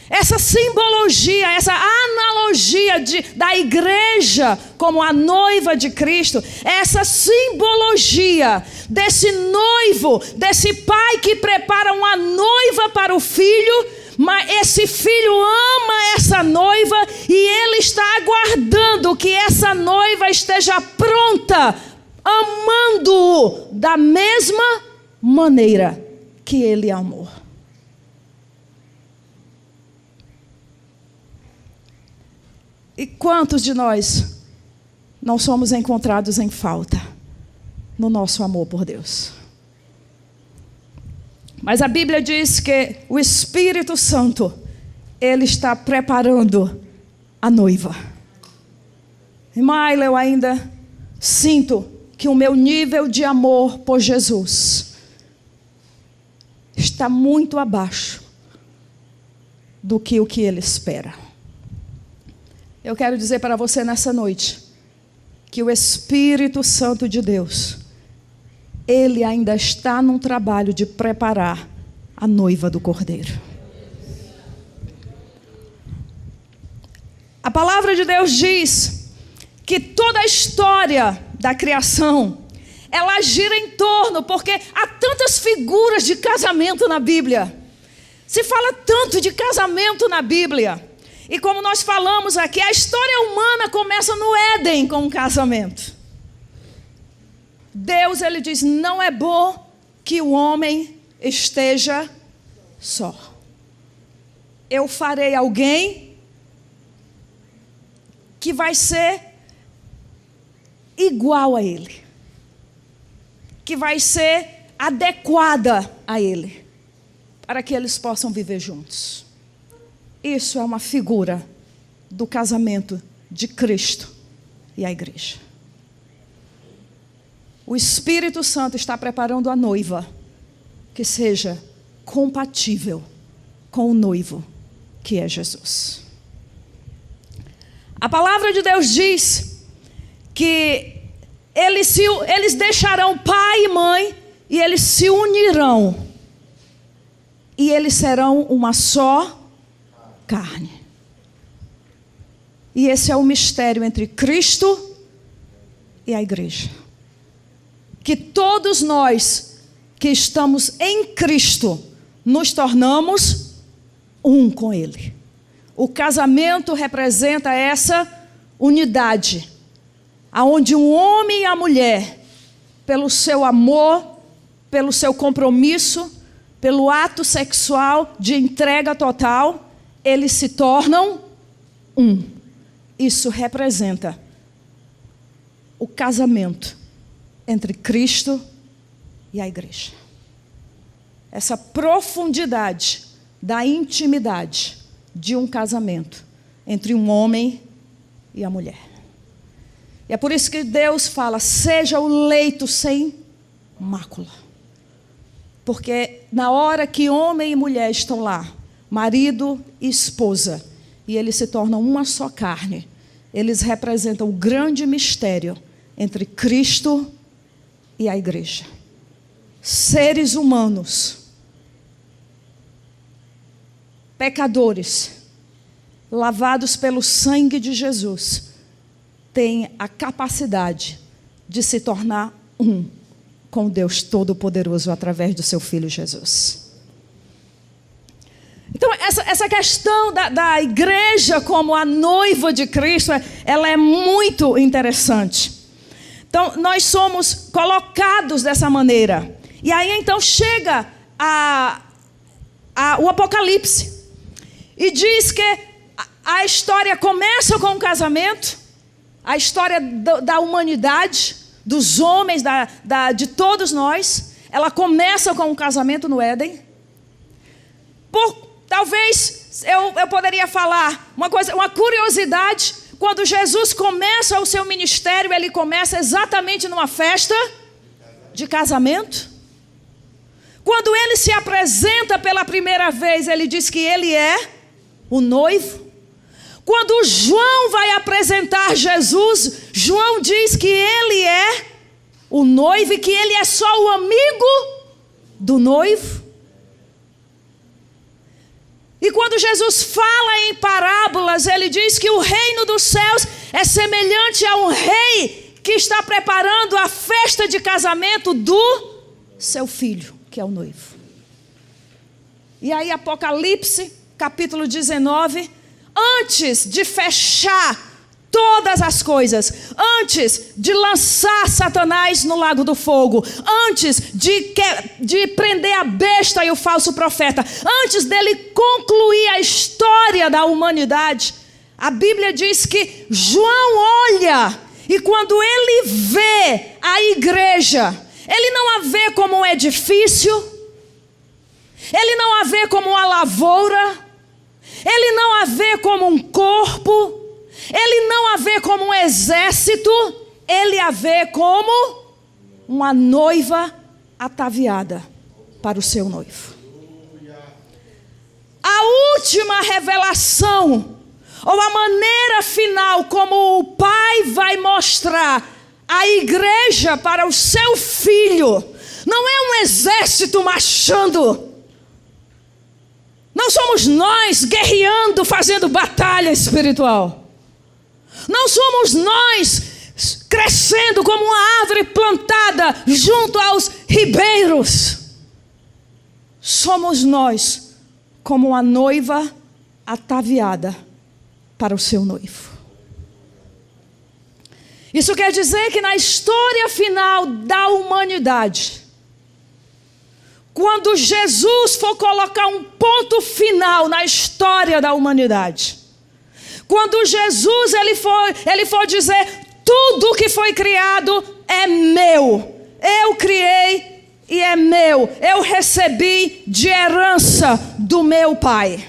Essa simbologia, essa analogia da igreja como a noiva de Cristo, essa simbologia desse noivo, desse pai que prepara uma noiva para o filho, mas esse filho ama essa noiva e ele está aguardando que essa noiva esteja pronta, amando-o da mesma maneira que ele amou. E quantos de nós não somos encontrados em falta no nosso amor por Deus? Mas a Bíblia diz que o Espírito Santo, ele está preparando a noiva. Irmã, eu ainda sinto que o meu nível de amor por Jesus está muito abaixo do que o que ele espera. Eu quero dizer para você nessa noite que o Espírito Santo de Deus, ele ainda está num trabalho de preparar a noiva do Cordeiro. A palavra de Deus diz que toda a história da criação, ela gira em torno, porque há tantas figuras de casamento na Bíblia. Se fala tanto de casamento na Bíblia. E como nós falamos aqui, a história humana começa no Éden com um casamento. Deus, ele diz: não é bom que o homem esteja só. Eu farei alguém que vai ser igual a ele, que vai ser adequada a ele, para que eles possam viver juntos. Isso é uma figura do casamento de Cristo e a igreja. O Espírito Santo está preparando a noiva que seja compatível com o noivo, que é Jesus. A palavra de Deus diz que eles deixarão pai e mãe e eles se unirão. E eles serão uma só carne. E esse é o mistério entre Cristo e a igreja. Que todos nós que estamos em Cristo nos tornamos um com Ele. O casamento representa essa unidade, aonde um homem e a mulher, pelo seu amor, pelo seu compromisso, pelo ato sexual de entrega total, eles se tornam um. Isso representa o casamento entre Cristo e a igreja. Essa profundidade da intimidade de um casamento entre um homem e a mulher. E é por isso que Deus fala, seja o leito sem mácula. Porque na hora que homem e mulher estão lá, marido e esposa, e eles se tornam uma só carne, eles representam o grande mistério entre Cristo e a igreja. Seres humanos, pecadores, lavados pelo sangue de Jesus, têm a capacidade de se tornar um com Deus Todo-Poderoso através do seu Filho Jesus. Então, essa questão da igreja como a noiva de Cristo, ela é muito interessante. Então, nós somos colocados dessa maneira. E aí, então, chega o Apocalipse. E diz que a história começa com o casamento, a história da humanidade, dos homens, de todos nós, ela começa com o casamento no Éden. Talvez eu poderia falar uma curiosidade, quando Jesus começa o seu ministério, ele começa exatamente numa festa de casamento. Quando ele se apresenta pela primeira vez, ele diz que ele é o noivo. Quando João vai apresentar Jesus, João diz que ele é o noivo e que ele é só o amigo do noivo. E quando Jesus fala em parábolas, ele diz que o reino dos céus é semelhante a um rei que está preparando a festa de casamento do seu filho, que é o noivo. E aí Apocalipse, capítulo 19, antes de fechar todas as coisas, antes de lançar Satanás no lago do fogo, antes de prender a besta e o falso profeta, antes dele concluir a história da humanidade, a Bíblia diz que João olha e quando ele vê a igreja, ele não a vê como um edifício, ele não a vê como uma lavoura, ele não a vê como um corpo, ele não a vê como um exército, ele a vê como uma noiva ataviada para o seu noivo. A última revelação, ou a maneira final como o Pai vai mostrar a igreja para o seu filho, não é um exército marchando. Não somos nós guerreando, fazendo batalha espiritual. Não somos nós crescendo como uma árvore plantada junto aos ribeiros. Somos nós como uma noiva ataviada para o seu noivo. Isso quer dizer que na história final da humanidade, quando Jesus for colocar um ponto final na história da humanidade, quando Jesus ele for dizer, tudo que foi criado é meu, eu criei e é meu, eu recebi de herança do meu Pai.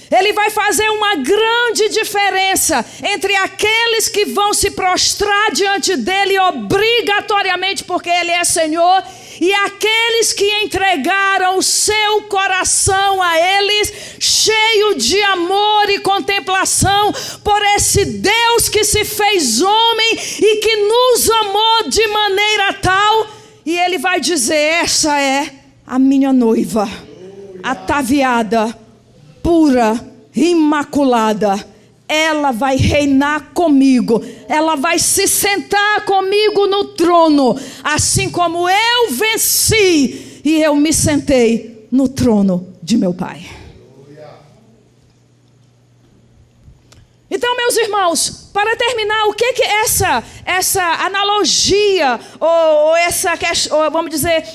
Ele vai fazer uma grande diferença entre aqueles que vão se prostrar diante dele obrigatoriamente porque ele é Senhor, e aqueles que entregaram o seu coração a eles, cheio de amor e contemplação por esse Deus que se fez homem e que nos amou de maneira tal. E ele vai dizer: essa é a minha noiva, ataviada, pura, imaculada. Ela vai reinar comigo, ela vai se sentar comigo no trono, assim como eu venci e eu me sentei no trono de meu Pai. Então, meus irmãos, para terminar, o que é essa analogia, ou vamos dizer,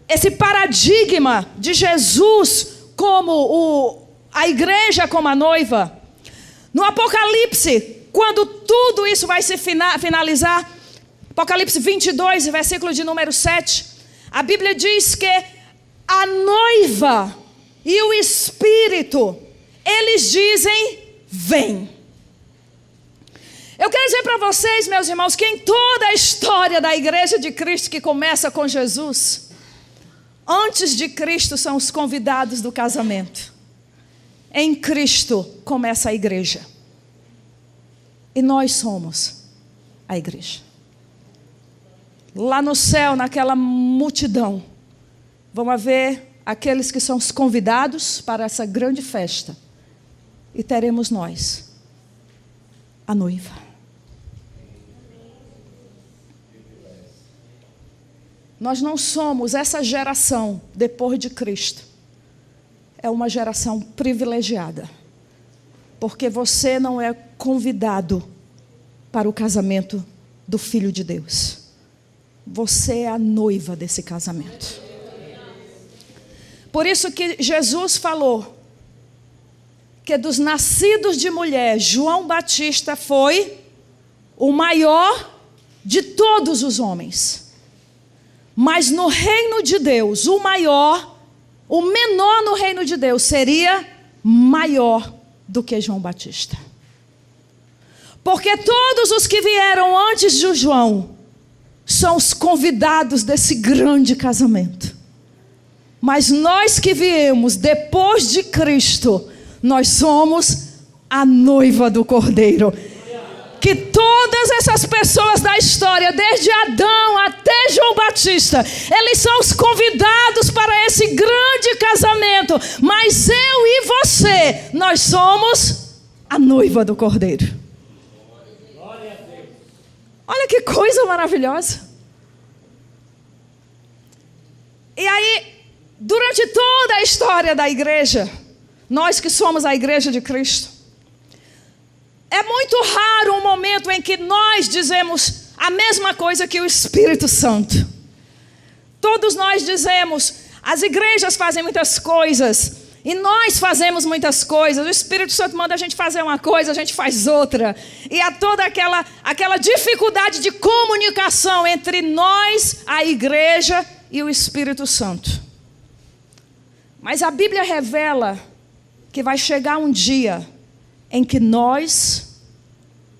esse paradigma de Jesus como a igreja como a noiva? No Apocalipse, quando tudo isso vai se finalizar, Apocalipse 22, versículo de número 7, a Bíblia diz que a noiva e o Espírito, eles dizem: vem. Eu quero dizer para vocês, meus irmãos, que em toda a história da igreja de Cristo, que começa com Jesus, antes de Cristo são os convidados do casamento. Em Cristo começa a igreja. E nós somos a igreja. Lá no céu, naquela multidão, vão haver aqueles que são os convidados para essa grande festa. E teremos nós, a noiva. Nós não somos essa geração depois de Cristo. É uma geração privilegiada, porque você não é convidado para o casamento do Filho de Deus. Você é a noiva desse casamento. Por isso que Jesus falou que dos nascidos de mulher, João Batista foi o maior de todos os homens. Mas no reino de Deus, o menor no reino de Deus seria maior do que João Batista. Porque todos os que vieram antes de João são os convidados desse grande casamento. Mas nós que viemos depois de Cristo, nós somos a noiva do Cordeiro. Que todas essas pessoas da história, desde Adão até João Batista, eles são os convidados para esse grande casamento. Mas eu e você, nós somos a noiva do Cordeiro. Olha que coisa maravilhosa. E aí, durante toda a história da igreja, nós que somos a igreja de Cristo, é muito raro um momento em que nós dizemos a mesma coisa que o Espírito Santo. Todos nós dizemos, as igrejas fazem muitas coisas, e nós fazemos muitas coisas. O Espírito Santo manda a gente fazer uma coisa, a gente faz outra. E há toda aquela dificuldade de comunicação entre nós, a igreja, e o Espírito Santo. Mas a Bíblia revela que vai chegar um dia em que nós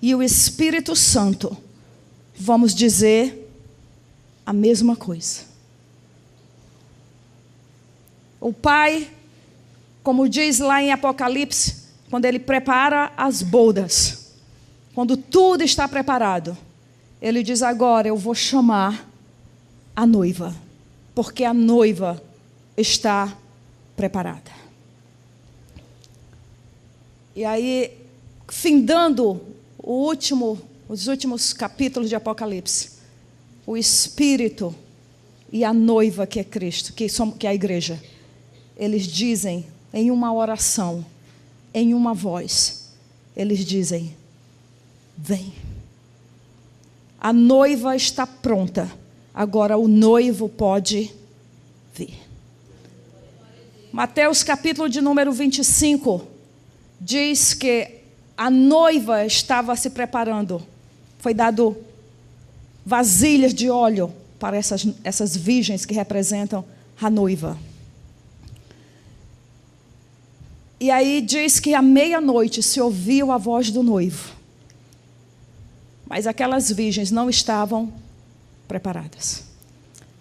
e o Espírito Santo vamos dizer a mesma coisa. O Pai, como diz lá em Apocalipse, quando Ele prepara as bodas, quando tudo está preparado, Ele diz: agora eu vou chamar a noiva, porque a noiva está preparada. E aí, findando os últimos capítulos de Apocalipse, o Espírito e a noiva que é Cristo, que é a igreja, eles dizem em uma oração, em uma voz, eles dizem: vem. A noiva está pronta, agora o noivo pode vir. Mateus capítulo de número 25, diz que a noiva estava se preparando. Foi dado vasilhas de óleo para essas virgens que representam a noiva. E aí diz que à meia-noite se ouviu a voz do noivo. Mas aquelas virgens não estavam preparadas.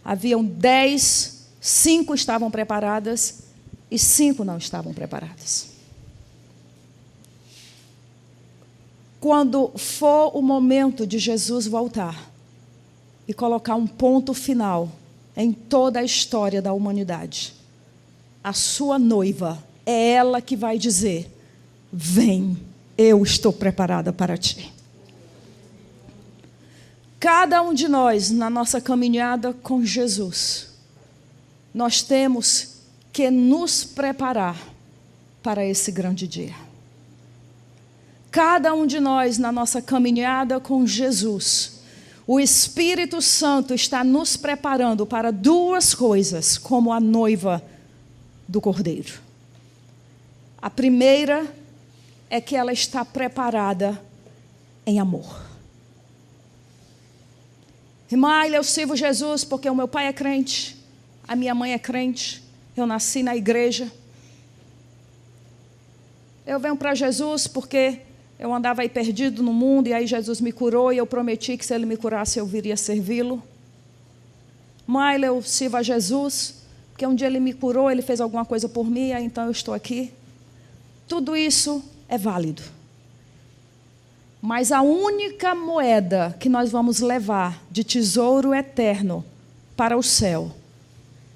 Haviam 10, 5 estavam preparadas e 5 não estavam preparadas. Quando for o momento de Jesus voltar e colocar um ponto final em toda a história da humanidade, a sua noiva é ela que vai dizer: vem, eu estou preparada para ti. Cada um de nós, na nossa caminhada com Jesus, nós temos que nos preparar para esse grande dia. Cada um de nós, na nossa caminhada com Jesus, o Espírito Santo está nos preparando para 2 coisas, como a noiva do Cordeiro. A primeira é que ela está preparada em amor. Irmã, eu sirvo Jesus porque o meu pai é crente, a minha mãe é crente, eu nasci na igreja. Eu venho para Jesus porque eu andava aí perdido no mundo e aí Jesus me curou e eu prometi que se Ele me curasse eu viria servi-lo. Mãe, eu sirvo a Jesus porque um dia Ele me curou, Ele fez alguma coisa por mim, aí então eu estou aqui. Tudo isso é válido. Mas a única moeda que nós vamos levar de tesouro eterno para o céu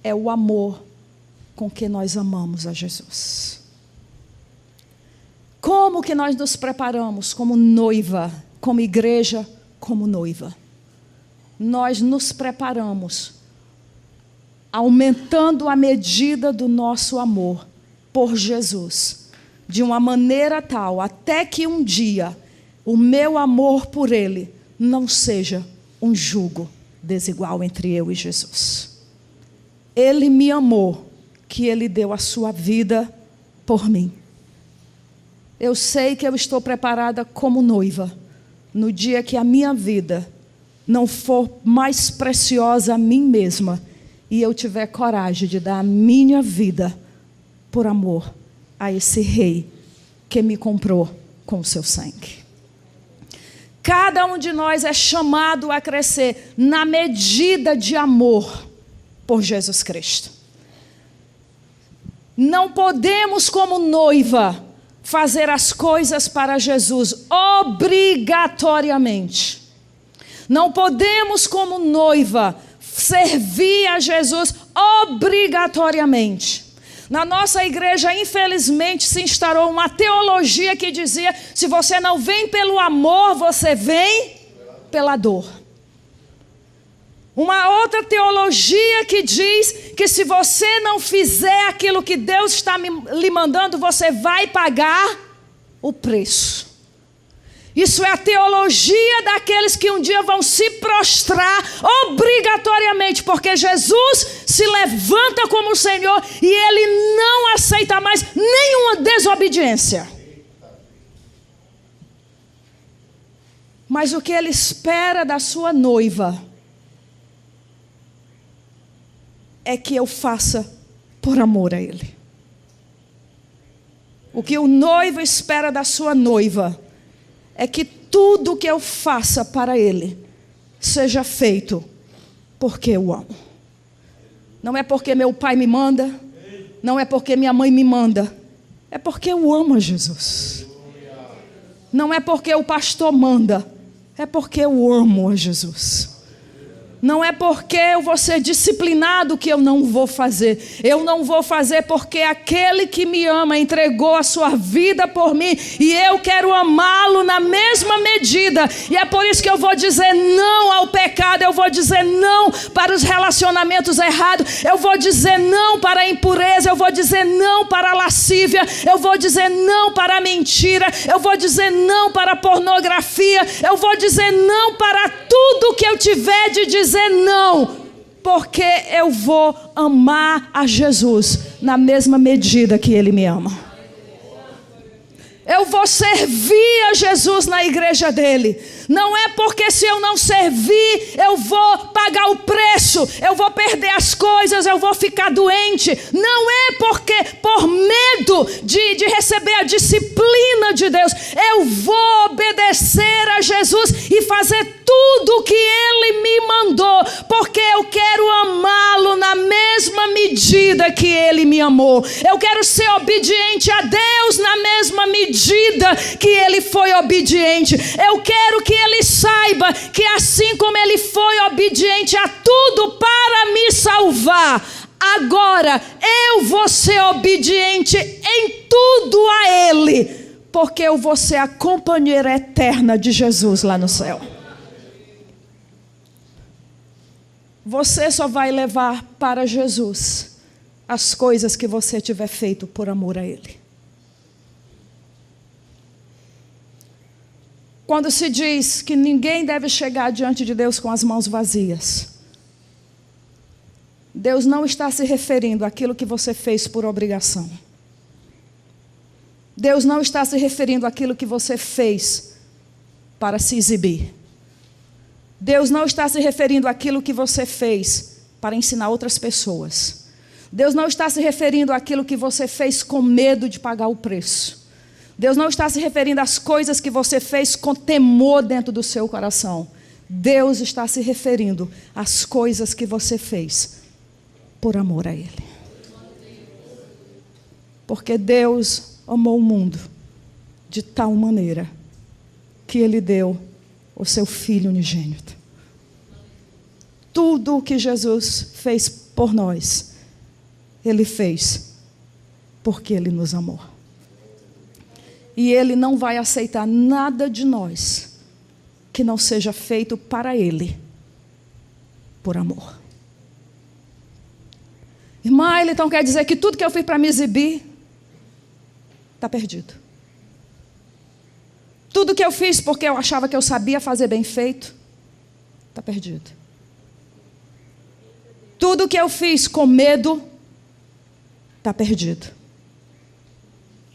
é o amor com que nós amamos a Jesus. Como que nós nos preparamos como noiva, como igreja, como noiva? Nós nos preparamos aumentando a medida do nosso amor por Jesus, de uma maneira tal, até que um dia o meu amor por Ele não seja um jugo desigual entre eu e Jesus. Ele me amou, que Ele deu a sua vida por mim. Eu sei que eu estou preparada como noiva, no dia que a minha vida não for mais preciosa a mim mesma, e eu tiver coragem de dar a minha vida por amor a esse Rei que me comprou com o seu sangue. Cada um de nós é chamado a crescer na medida de amor por Jesus Cristo. Não podemos, como noiva, fazer as coisas para Jesus obrigatoriamente. Não podemos, como noiva, servir a Jesus obrigatoriamente. Na nossa igreja, infelizmente, se instaurou uma teologia que dizia: se você não vem pelo amor, você vem pela dor. Uma outra teologia que diz que se você não fizer aquilo que Deus está lhe mandando, você vai pagar o preço. Isso é a teologia daqueles que um dia vão se prostrar obrigatoriamente, porque Jesus se levanta como Senhor e Ele não aceita mais nenhuma desobediência. Mas o que Ele espera da sua noiva é que eu faça por amor a Ele. O que o noivo espera da sua noiva é que tudo que eu faça para Ele seja feito porque eu amo. Não é porque meu pai me manda, não é porque minha mãe me manda, é porque eu amo a Jesus. Não é porque o pastor manda, é porque eu amo a Jesus. Não é porque eu vou ser disciplinado que eu não vou fazer. Eu não vou fazer porque aquele que me ama entregou a sua vida por mim. E eu quero amá-lo na mesma medida. E é por isso que eu vou dizer não ao pecado. Eu vou dizer não para os relacionamentos errados. Eu vou dizer não para a impureza. Eu vou dizer não para a lascívia. Eu vou dizer não para a mentira. Eu vou dizer não para a pornografia. Eu vou dizer não para tudo que eu tiver de dizer não, porque eu vou amar a Jesus na mesma medida que Ele me ama. Eu vou servir a Jesus na igreja dele. Não é porque se eu não servir, eu vou pagar o preço, eu vou perder as coisas, eu vou ficar doente. Não é porque por medo de receber a disciplina de Deus, eu vou obedecer a Jesus e fazer tudo o que Ele me mandou, porque eu quero amá-lo na mesma medida que ele me amou. Eu quero ser obediente a Deus na mesma medida que ele foi obediente. Eu quero que ele saiba que assim como ele foi obediente a tudo para me salvar, agora eu vou ser obediente em tudo a ele, porque eu vou ser a companheira eterna de Jesus lá no céu. Você só vai levar para Jesus as coisas que você tiver feito por amor a ele. Quando se diz que ninguém deve chegar diante de Deus com as mãos vazias, Deus não está se referindo àquilo que você fez por obrigação. Deus não está se referindo àquilo que você fez para se exibir. Deus não está se referindo àquilo que você fez para ensinar outras pessoas. Deus não está se referindo àquilo que você fez com medo de pagar o preço. Deus não está se referindo às coisas que você fez com temor dentro do seu coração. Deus está se referindo às coisas que você fez por amor a ele. Porque Deus amou o mundo de tal maneira que ele deu o seu Filho unigênito. Tudo o que Jesus fez por nós, ele fez porque ele nos amou. E ele não vai aceitar nada de nós que não seja feito para ele, por amor. Irmã, ele então quer dizer que tudo que eu fiz para me exibir está perdido. Tudo que eu fiz porque eu achava que eu sabia fazer bem feito, está perdido. Tudo que eu fiz com medo, está perdido.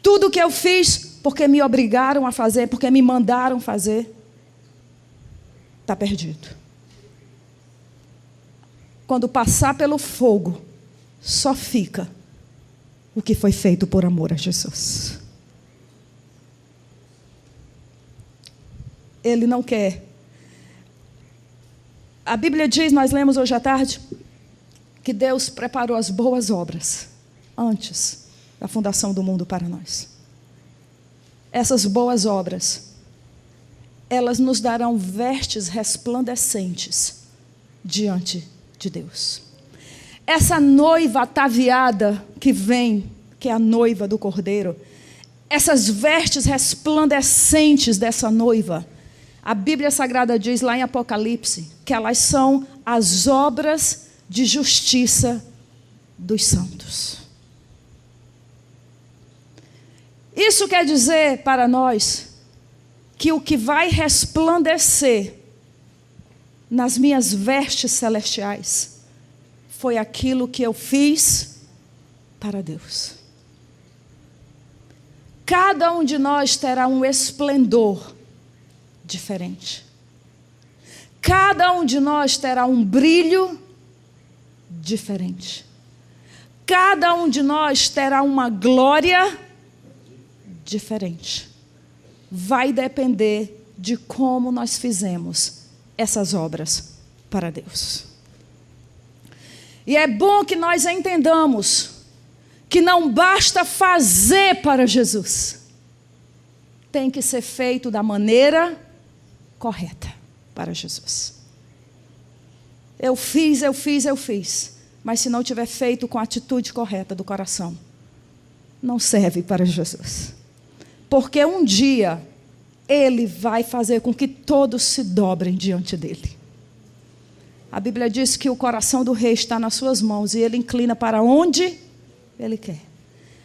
Tudo que eu fiz porque me obrigaram a fazer, porque me mandaram fazer, está perdido. Quando passar pelo fogo, só fica o que foi feito por amor a Jesus. Ele não quer. A Bíblia diz, nós lemos hoje à tarde, que Deus preparou as boas obras antes da fundação do mundo para nós. Essas boas obras, elas nos darão vestes resplandecentes diante de Deus. Essa noiva ataviada que vem, que é a noiva do Cordeiro, essas vestes resplandecentes dessa noiva, a Bíblia Sagrada diz lá em Apocalipse que elas são as obras de justiça dos santos. Isso quer dizer para nós que o que vai resplandecer nas minhas vestes celestiais foi aquilo que eu fiz para Deus. Cada um de nós terá um esplendor diferente. Cada um de nós terá um brilho diferente. Cada um de nós terá uma glória diferente. Vai depender de como nós fizemos essas obras para Deus. E é bom que nós entendamos que não basta fazer para Jesus. Tem que ser feito da maneira correta para Jesus. Eu fiz. Mas se não tiver feito com a atitude correta do coração, não serve para Jesus. Porque um dia Ele vai fazer com que todos se dobrem diante dEle. A Bíblia diz que o coração do rei está nas suas mãos e Ele inclina para onde Ele quer.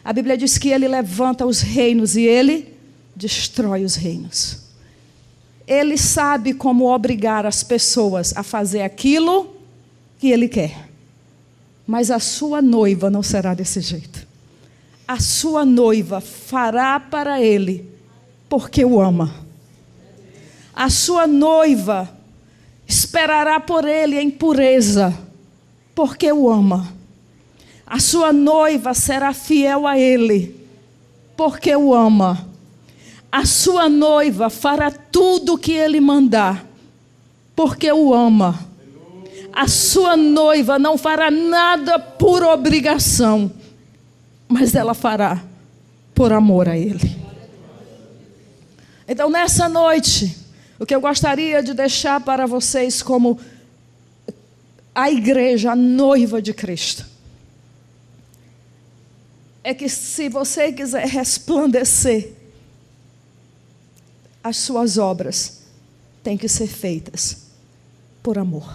A Bíblia diz que Ele levanta os reinos e Ele destrói os reinos. Ele sabe como obrigar as pessoas a fazer aquilo que Ele quer. Mas a sua noiva não será desse jeito. A sua noiva fará para Ele porque o ama. A sua noiva esperará por Ele em pureza porque o ama. A sua noiva será fiel a Ele porque o ama. A sua noiva fará tudo o que Ele mandar porque o ama. A sua noiva não fará nada por obrigação, mas ela fará por amor a Ele. Então, nessa noite, o que eu gostaria de deixar para vocês como a igreja, a noiva de Cristo, é que se você quiser resplandecer, as suas obras têm que ser feitas por amor.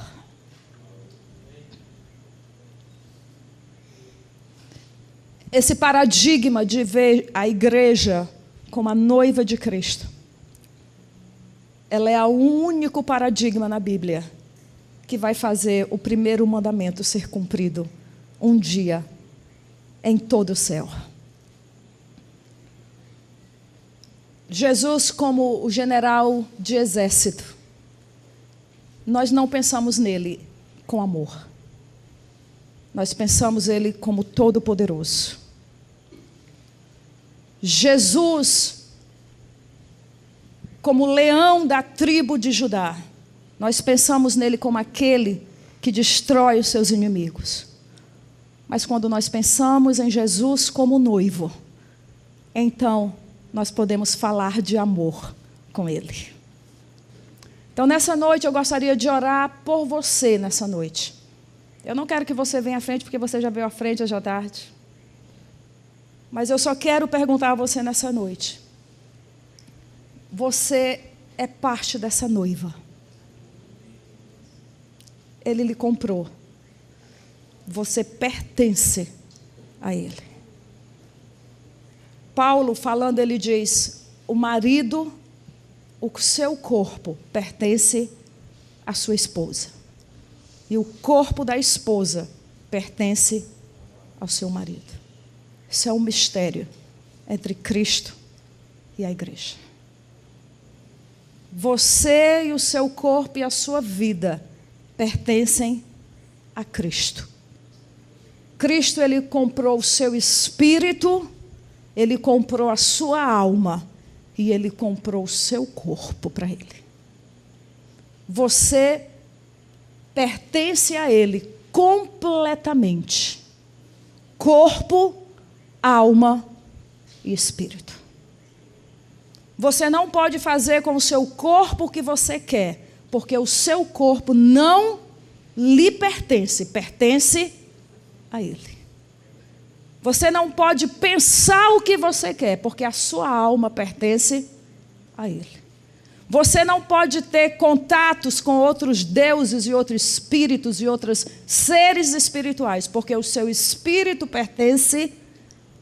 Esse paradigma de ver a igreja como a noiva de Cristo, ela é o único paradigma na Bíblia que vai fazer o primeiro mandamento ser cumprido um dia em todo o céu. Jesus, como o general de exército, nós não pensamos nele com amor. Nós pensamos ele como todo-poderoso. Jesus, como leão da tribo de Judá, nós pensamos nele como aquele que destrói os seus inimigos. Mas quando nós pensamos em Jesus como noivo, então nós podemos falar de amor com Ele. Então, nessa noite, eu gostaria de orar por você nessa noite. Eu não quero que você venha à frente, porque você já veio à frente hoje à tarde. Mas eu só quero perguntar a você nessa noite. Você é parte dessa noiva. Ele lhe comprou. Você pertence a Ele. Paulo, falando, ele diz: o marido, o seu corpo pertence à sua esposa. E o corpo da esposa pertence ao seu marido. Isso é um mistério entre Cristo e a igreja. Você e o seu corpo e a sua vida pertencem a Cristo. Cristo, ele comprou o seu espírito, ele comprou a sua alma e ele comprou o seu corpo para ele. Você pertence a ele completamente. Corpo, alma e espírito. Você não pode fazer com o seu corpo o que você quer, porque o seu corpo não lhe pertence, pertence a Ele. Você não pode pensar o que você quer, porque a sua alma pertence a Ele. Você não pode ter contatos com outros deuses e outros espíritos e outros seres espirituais, porque o seu espírito pertence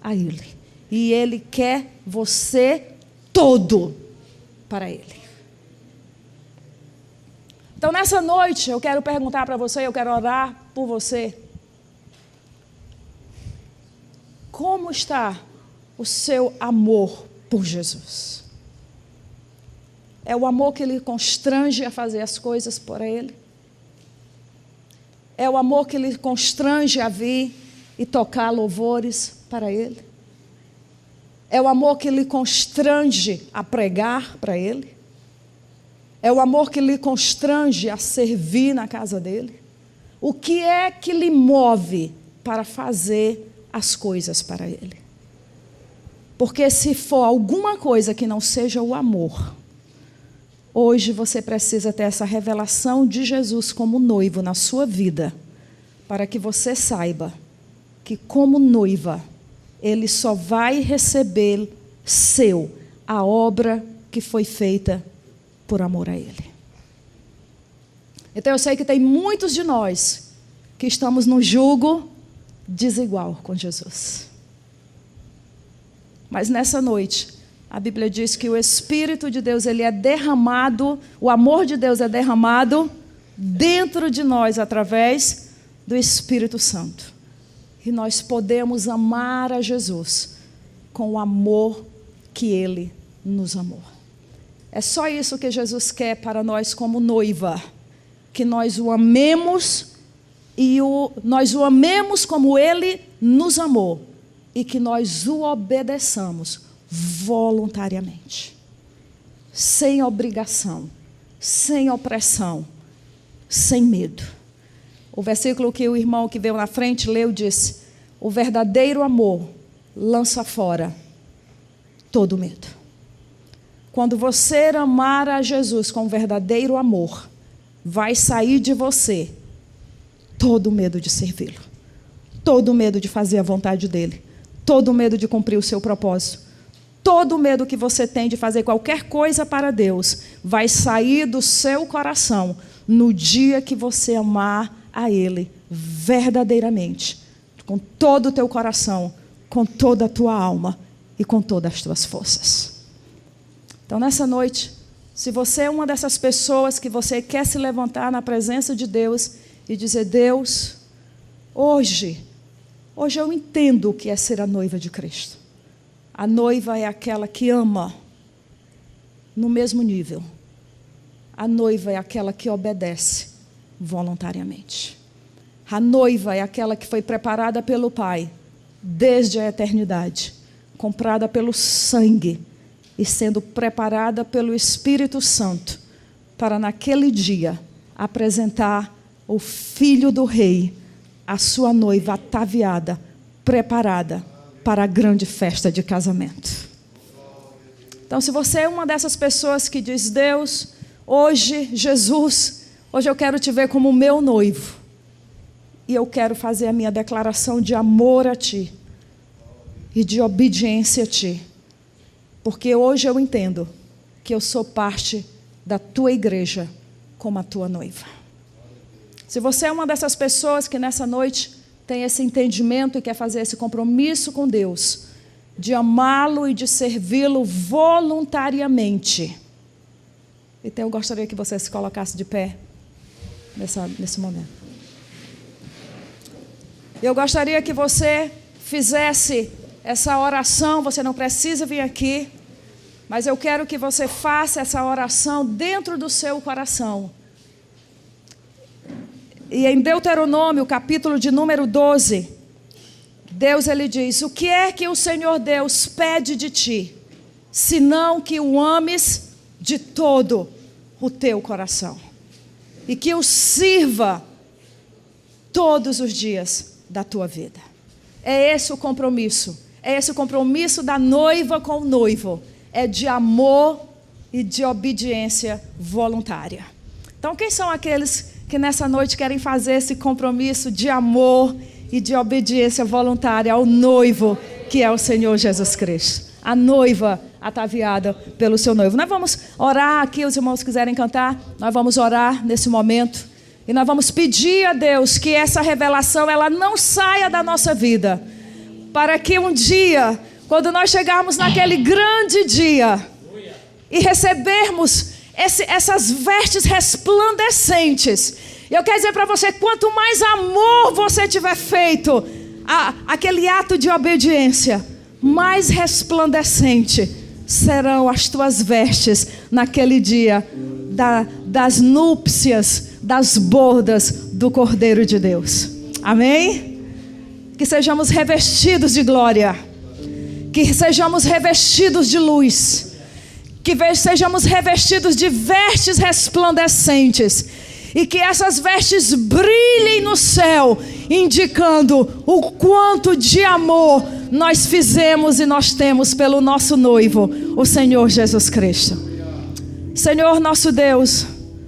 a Ele. E Ele quer você todo para Ele. Então, nessa noite, eu quero perguntar para você, eu quero orar por você. Como está o seu amor por Jesus? É o amor que lhe constrange a fazer as coisas por Ele? É o amor que lhe constrange a vir e tocar louvores para Ele? É o amor que lhe constrange a pregar para Ele? É o amor que lhe constrange a servir na casa dEle? O que é que lhe move para fazer as coisas para Ele? Porque se for alguma coisa que não seja o amor, hoje você precisa ter essa revelação de Jesus como noivo na sua vida, para que você saiba que como noiva, Ele só vai receber a obra que foi feita por amor a Ele. Então eu sei que tem muitos de nós que estamos num jugo desigual com Jesus. Mas nessa noite, a Bíblia diz que o Espírito de Deus, ele é derramado, o amor de Deus é derramado dentro de nós através do Espírito Santo. E nós podemos amar a Jesus com o amor que Ele nos amou. É só isso que Jesus quer para nós como noiva, que nós o amemos e nós o amemos como Ele nos amou e que nós o obedeçamos voluntariamente, sem obrigação, sem opressão, sem medo. O versículo que o irmão que veio na frente leu disse: o verdadeiro amor lança fora todo medo. Quando você amar a Jesus com verdadeiro amor, vai sair de você todo medo de servi-lo, todo medo de fazer a vontade dele, todo medo de cumprir o seu propósito, todo medo que você tem de fazer qualquer coisa para Deus, vai sair do seu coração no dia que você amar a Ele verdadeiramente, com todo o teu coração, com toda a tua alma e com todas as tuas forças. Então, nessa noite, se você é uma dessas pessoas que você quer se levantar na presença de Deus e dizer: Deus, hoje eu entendo o que é ser a noiva de Cristo. A noiva é aquela que ama no mesmo nível. A noiva é aquela que obedece voluntariamente. A noiva é aquela que foi preparada pelo Pai desde a eternidade, comprada pelo sangue e sendo preparada pelo Espírito Santo para naquele dia apresentar o Filho do Rei, a sua noiva ataviada, preparada para a grande festa de casamento. Então, se você é uma dessas pessoas que diz: Deus, hoje, Jesus, hoje eu quero te ver como meu noivo, e eu quero fazer a minha declaração de amor a Ti e de obediência a Ti, porque hoje eu entendo que eu sou parte da Tua igreja como a Tua noiva. Se você é uma dessas pessoas que nessa noite tem esse entendimento e quer fazer esse compromisso com Deus, de amá-lo e de servi-lo voluntariamente, então eu gostaria que você se colocasse de pé nesse momento. Eu gostaria que você fizesse essa oração. Você não precisa vir aqui, mas eu quero que você faça essa oração dentro do seu coração. E em Deuteronômio, capítulo de número 12, Deus ele diz: o que é que o Senhor Deus pede de ti, senão que o ames de todo o teu coração, e que o sirva todos os dias da tua vida. É esse o compromisso. É esse o compromisso da noiva com o noivo. É de amor e de obediência voluntária. Então, quem são aqueles que nessa noite querem fazer esse compromisso de amor e de obediência voluntária ao noivo, que é o Senhor Jesus Cristo? A noiva ataviada pelo seu noivo. Nós vamos orar aqui, os irmãos quiserem cantar, nós vamos orar nesse momento. E nós vamos pedir a Deus que essa revelação ela não saia da nossa vida, para que um dia, quando nós chegarmos naquele grande dia e recebermos essas vestes resplandecentes, eu quero dizer para você, quanto mais amor você tiver feito, aquele ato de obediência, mais resplandecente serão as tuas vestes naquele dia das núpcias, das bodas do Cordeiro de Deus. Amém? Que sejamos revestidos de glória, que sejamos revestidos de luz, que sejamos revestidos de vestes resplandecentes, e que essas vestes brilhem no céu, indicando o quanto de amor nós fizemos e nós temos pelo nosso noivo, o Senhor Jesus Cristo. Senhor nosso Deus,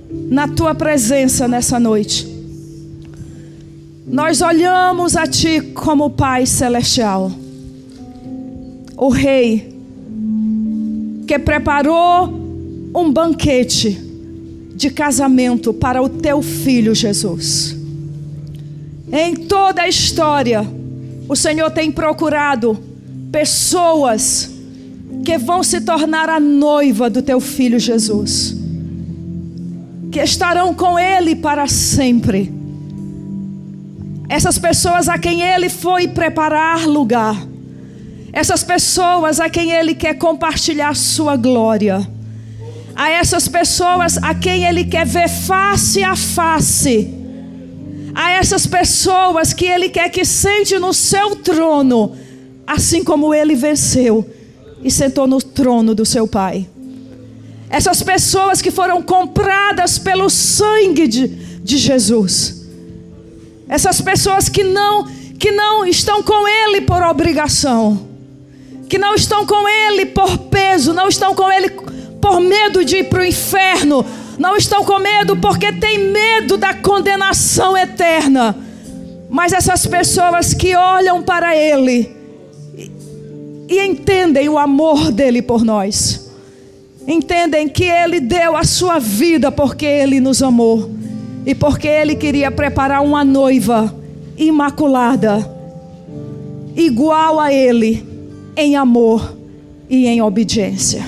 na Tua presença nessa noite, nós olhamos a Ti como Pai Celestial, o Rei, que preparou um banquete de casamento para o Teu Filho Jesus. Em toda a história, o Senhor tem procurado pessoas que vão se tornar a noiva do Teu Filho Jesus, que estarão com Ele para sempre. Essas pessoas a quem Ele foi preparar lugar, essas pessoas a quem Ele quer compartilhar sua glória, a essas pessoas a quem Ele quer ver face a face, a essas pessoas que Ele quer que sente no seu trono, assim como Ele venceu e sentou no trono do seu Pai. Essas pessoas que foram compradas pelo sangue de Jesus, Essas pessoas que não estão com Ele por obrigação, que não estão com Ele por peso, não estão com Ele por medo de ir para o inferno, não estão com medo porque tem medo da condenação eterna. Mas essas pessoas que olham para Ele e entendem o amor dEle por nós, entendem que Ele deu a sua vida porque Ele nos amou e porque Ele queria preparar uma noiva imaculada, igual a Ele, em amor e em obediência.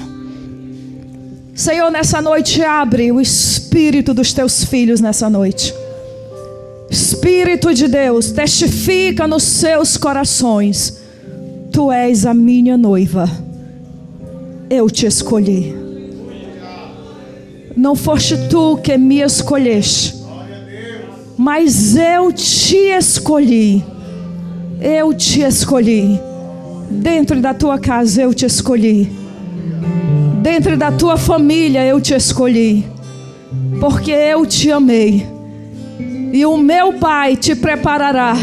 Senhor, nessa noite abre o espírito dos teus filhos nessa noite. Espírito de Deus, testifica nos seus corações: Tu és a minha noiva, eu te escolhi. Não foste tu que me escolheste, mas eu te escolhi. Eu te escolhi. Dentro da tua casa eu te escolhi. Dentro da tua família eu te escolhi. Porque eu te amei. E o meu Pai te preparará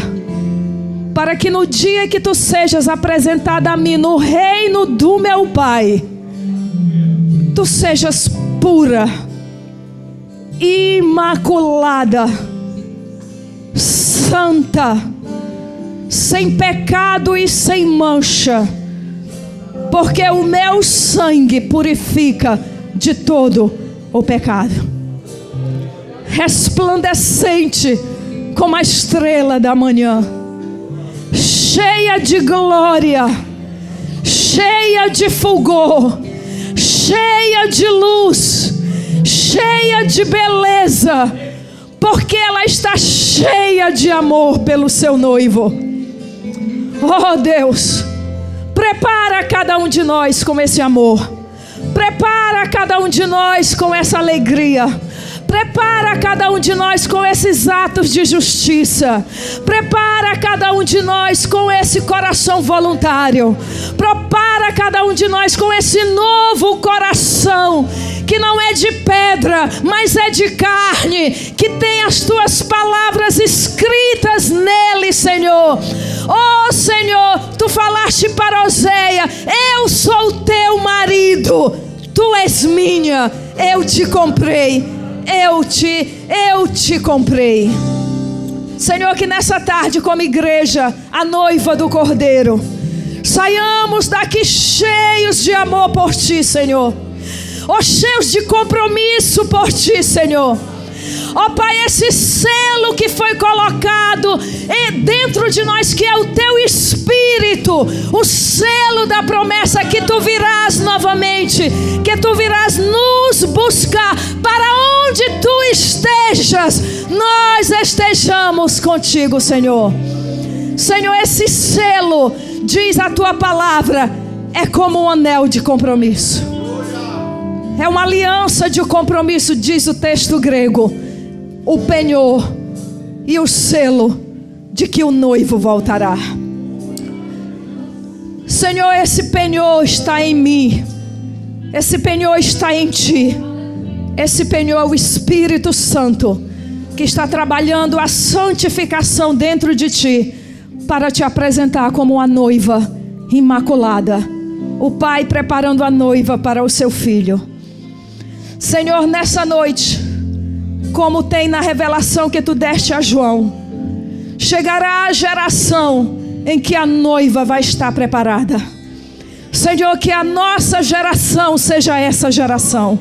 para que no dia que tu sejas apresentada a mim no reino do meu Pai, tu sejas pura, imaculada, santa, sem pecado e sem mancha, porque o meu sangue purifica de todo o pecado. Resplandecente como a estrela da manhã, cheia de glória, cheia de fulgor, cheia de luz, cheia de beleza, porque ela está cheia de amor pelo seu noivo. Oh Deus, prepara cada um de nós com esse amor, prepara cada um de nós com essa alegria, prepara cada um de nós com esses atos de justiça, prepara cada um de nós com esse coração voluntário, prepara cada um de nós com esse novo coração, que não é de pedra, mas é de carne, que tem as tuas palavras escritas nele, Senhor. Oh Senhor, tu falaste para Oséia: eu sou teu marido, tu és minha, eu te comprei, eu te comprei. Senhor, que nessa tarde, como igreja, a noiva do Cordeiro, saiamos daqui cheios de amor por ti, Senhor. Oh, cheios de compromisso por ti, Senhor. Ó Pai, esse selo que foi colocado dentro de nós, que é o teu Espírito, o selo da promessa que tu virás novamente, que tu virás nos buscar, para onde tu estejas, nós estejamos contigo, Senhor. Senhor, esse selo, diz a tua palavra, é como um anel de compromisso, é uma aliança de compromisso, diz o texto grego. O penhor e o selo de que o noivo voltará. Senhor, esse penhor está em mim, esse penhor está em ti, esse penhor é o Espírito Santo, que está trabalhando a santificação dentro de ti, para te apresentar como uma noiva imaculada, o Pai preparando a noiva para o seu filho. Senhor, nessa noite, como tem na revelação que tu deste a João, chegará a geração em que a noiva vai estar preparada. Senhor, que a nossa geração seja essa geração,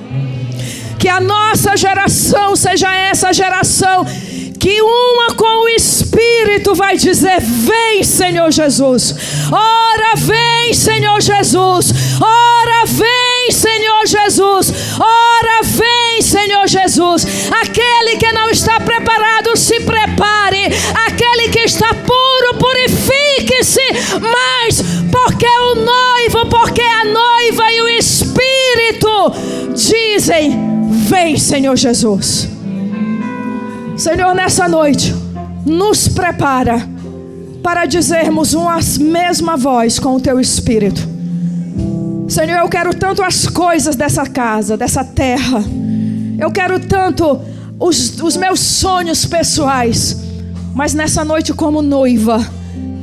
que a nossa geração seja essa geração que uma com o Espírito vai dizer: vem, Senhor Jesus, ora vem, Senhor Jesus, ora vem, Senhor Jesus, ora vem, Senhor Jesus. Aquele que não está preparado, se prepare. Aquele que está puro, purifique-se. Mas porque o noivo, porque a noiva e o Espírito dizem: vem, Senhor Jesus. Senhor, nessa noite, nos prepara para dizermos uma mesma voz com o teu Espírito. Senhor, eu quero tanto as coisas dessa casa, dessa terra. Eu quero tanto os meus sonhos pessoais. Mas nessa noite, como noiva,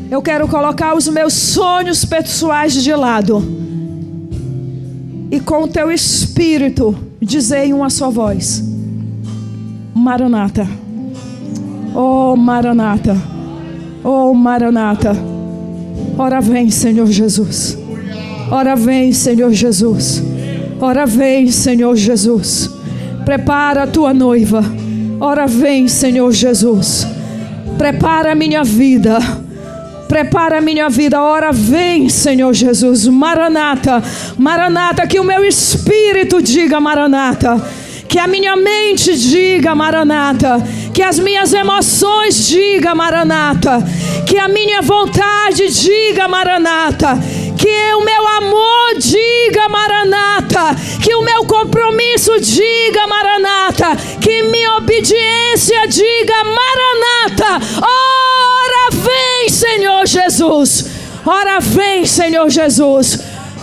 eu quero colocar os meus sonhos pessoais de lado e com o teu espírito dizer em uma só voz: Maranata, oh Maranata, oh Maranata. Ora vem, Senhor Jesus. Ora vem, Senhor Jesus. Ora vem, Senhor Jesus. Prepara a tua noiva. Ora vem, Senhor Jesus. Prepara a minha vida. Prepara a minha vida. Ora vem, Senhor Jesus. Maranata, Maranata. Que o meu espírito diga Maranata. Que a minha mente diga Maranata. Que as minhas emoções digam Maranata. Que a minha vontade diga Maranata. Que o meu amor diga Maranata. Que o meu compromisso diga Maranata. Que minha obediência diga Maranata. Ora vem, Senhor Jesus. Ora vem, Senhor Jesus.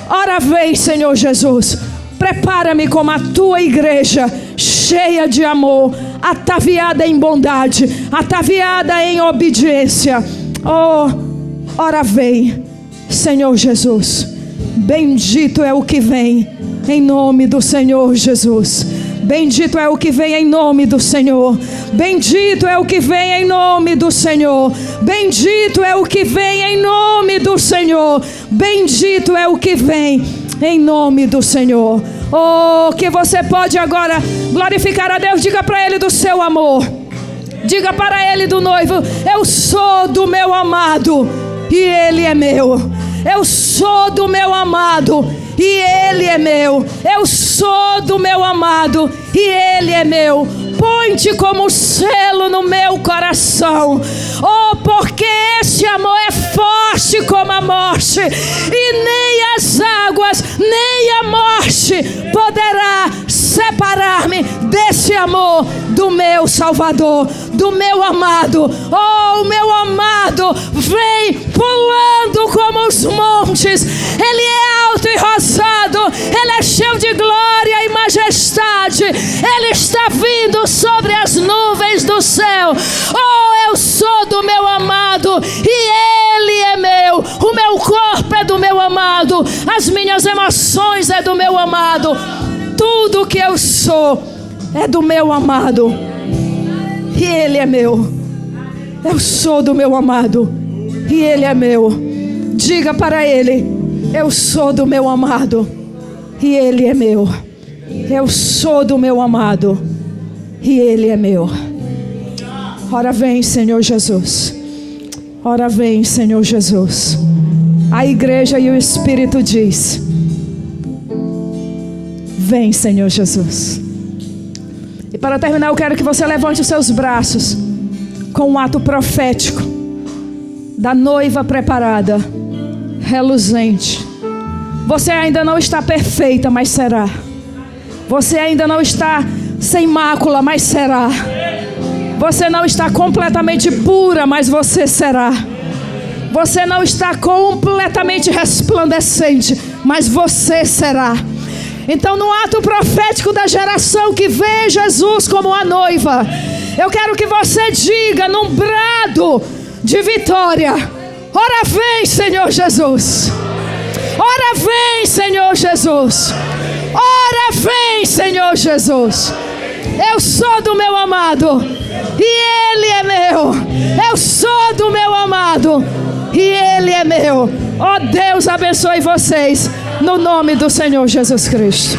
Ora vem, Senhor Jesus. Prepara-me como a tua igreja, cheia de amor, ataviada em bondade, ataviada em obediência. Oh, ora vem, Senhor Jesus. Bendito é o que vem em nome do Senhor Jesus. Bendito é o que vem em nome do Senhor. Bendito é o que vem em nome do Senhor. Bendito é o que vem em nome do Senhor. Bendito é o que vem em nome do Senhor. Oh, que você pode agora glorificar a Deus. Diga para Ele do seu amor. Diga para Ele do noivo: eu sou do meu amado e Ele é meu. Eu sou do meu amado e Ele é meu. Eu sou do meu amado e Ele é meu. Põe-te como selo no meu coração. Oh, porque esse amor é forte como a morte, e nem as águas, nem a morte poderá separar-me desse amor do meu Salvador, do meu amado. Oh, o meu amado vem pulando como os montes. Ele é alto e rosado. Ele é cheio de glória e majestade. Ele está vindo sobre as nuvens do céu. Oh, eu sou do meu amado e Ele é meu. O meu corpo é do meu amado. As minhas emoções é do meu amado. Tudo que eu sou é do meu amado e Ele é meu. Eu sou do meu amado e Ele é meu. Diga para Ele: eu sou do meu amado e Ele é meu. Eu sou do meu amado e Ele é meu. Ora vem, Senhor Jesus. Ora vem, Senhor Jesus. A igreja e o Espírito diz: vem, Senhor Jesus. E para terminar, eu quero que você levante os seus braços com um ato profético da noiva preparada, reluzente. Você ainda não está perfeita, mas será. Você ainda não está sem mácula, mas será. Você não está completamente pura, mas você será. Você não está completamente resplandecente, mas você será. Então, no ato profético da geração que vê Jesus como a noiva, eu quero que você diga num brado de vitória: ora vem, Senhor Jesus. Ora vem, Senhor Jesus. Ora vem, Senhor Jesus. Eu sou do meu amado e Ele é meu. Eu sou do meu amado e Ele é meu. Oh, Deus abençoe vocês no nome do Senhor Jesus Cristo.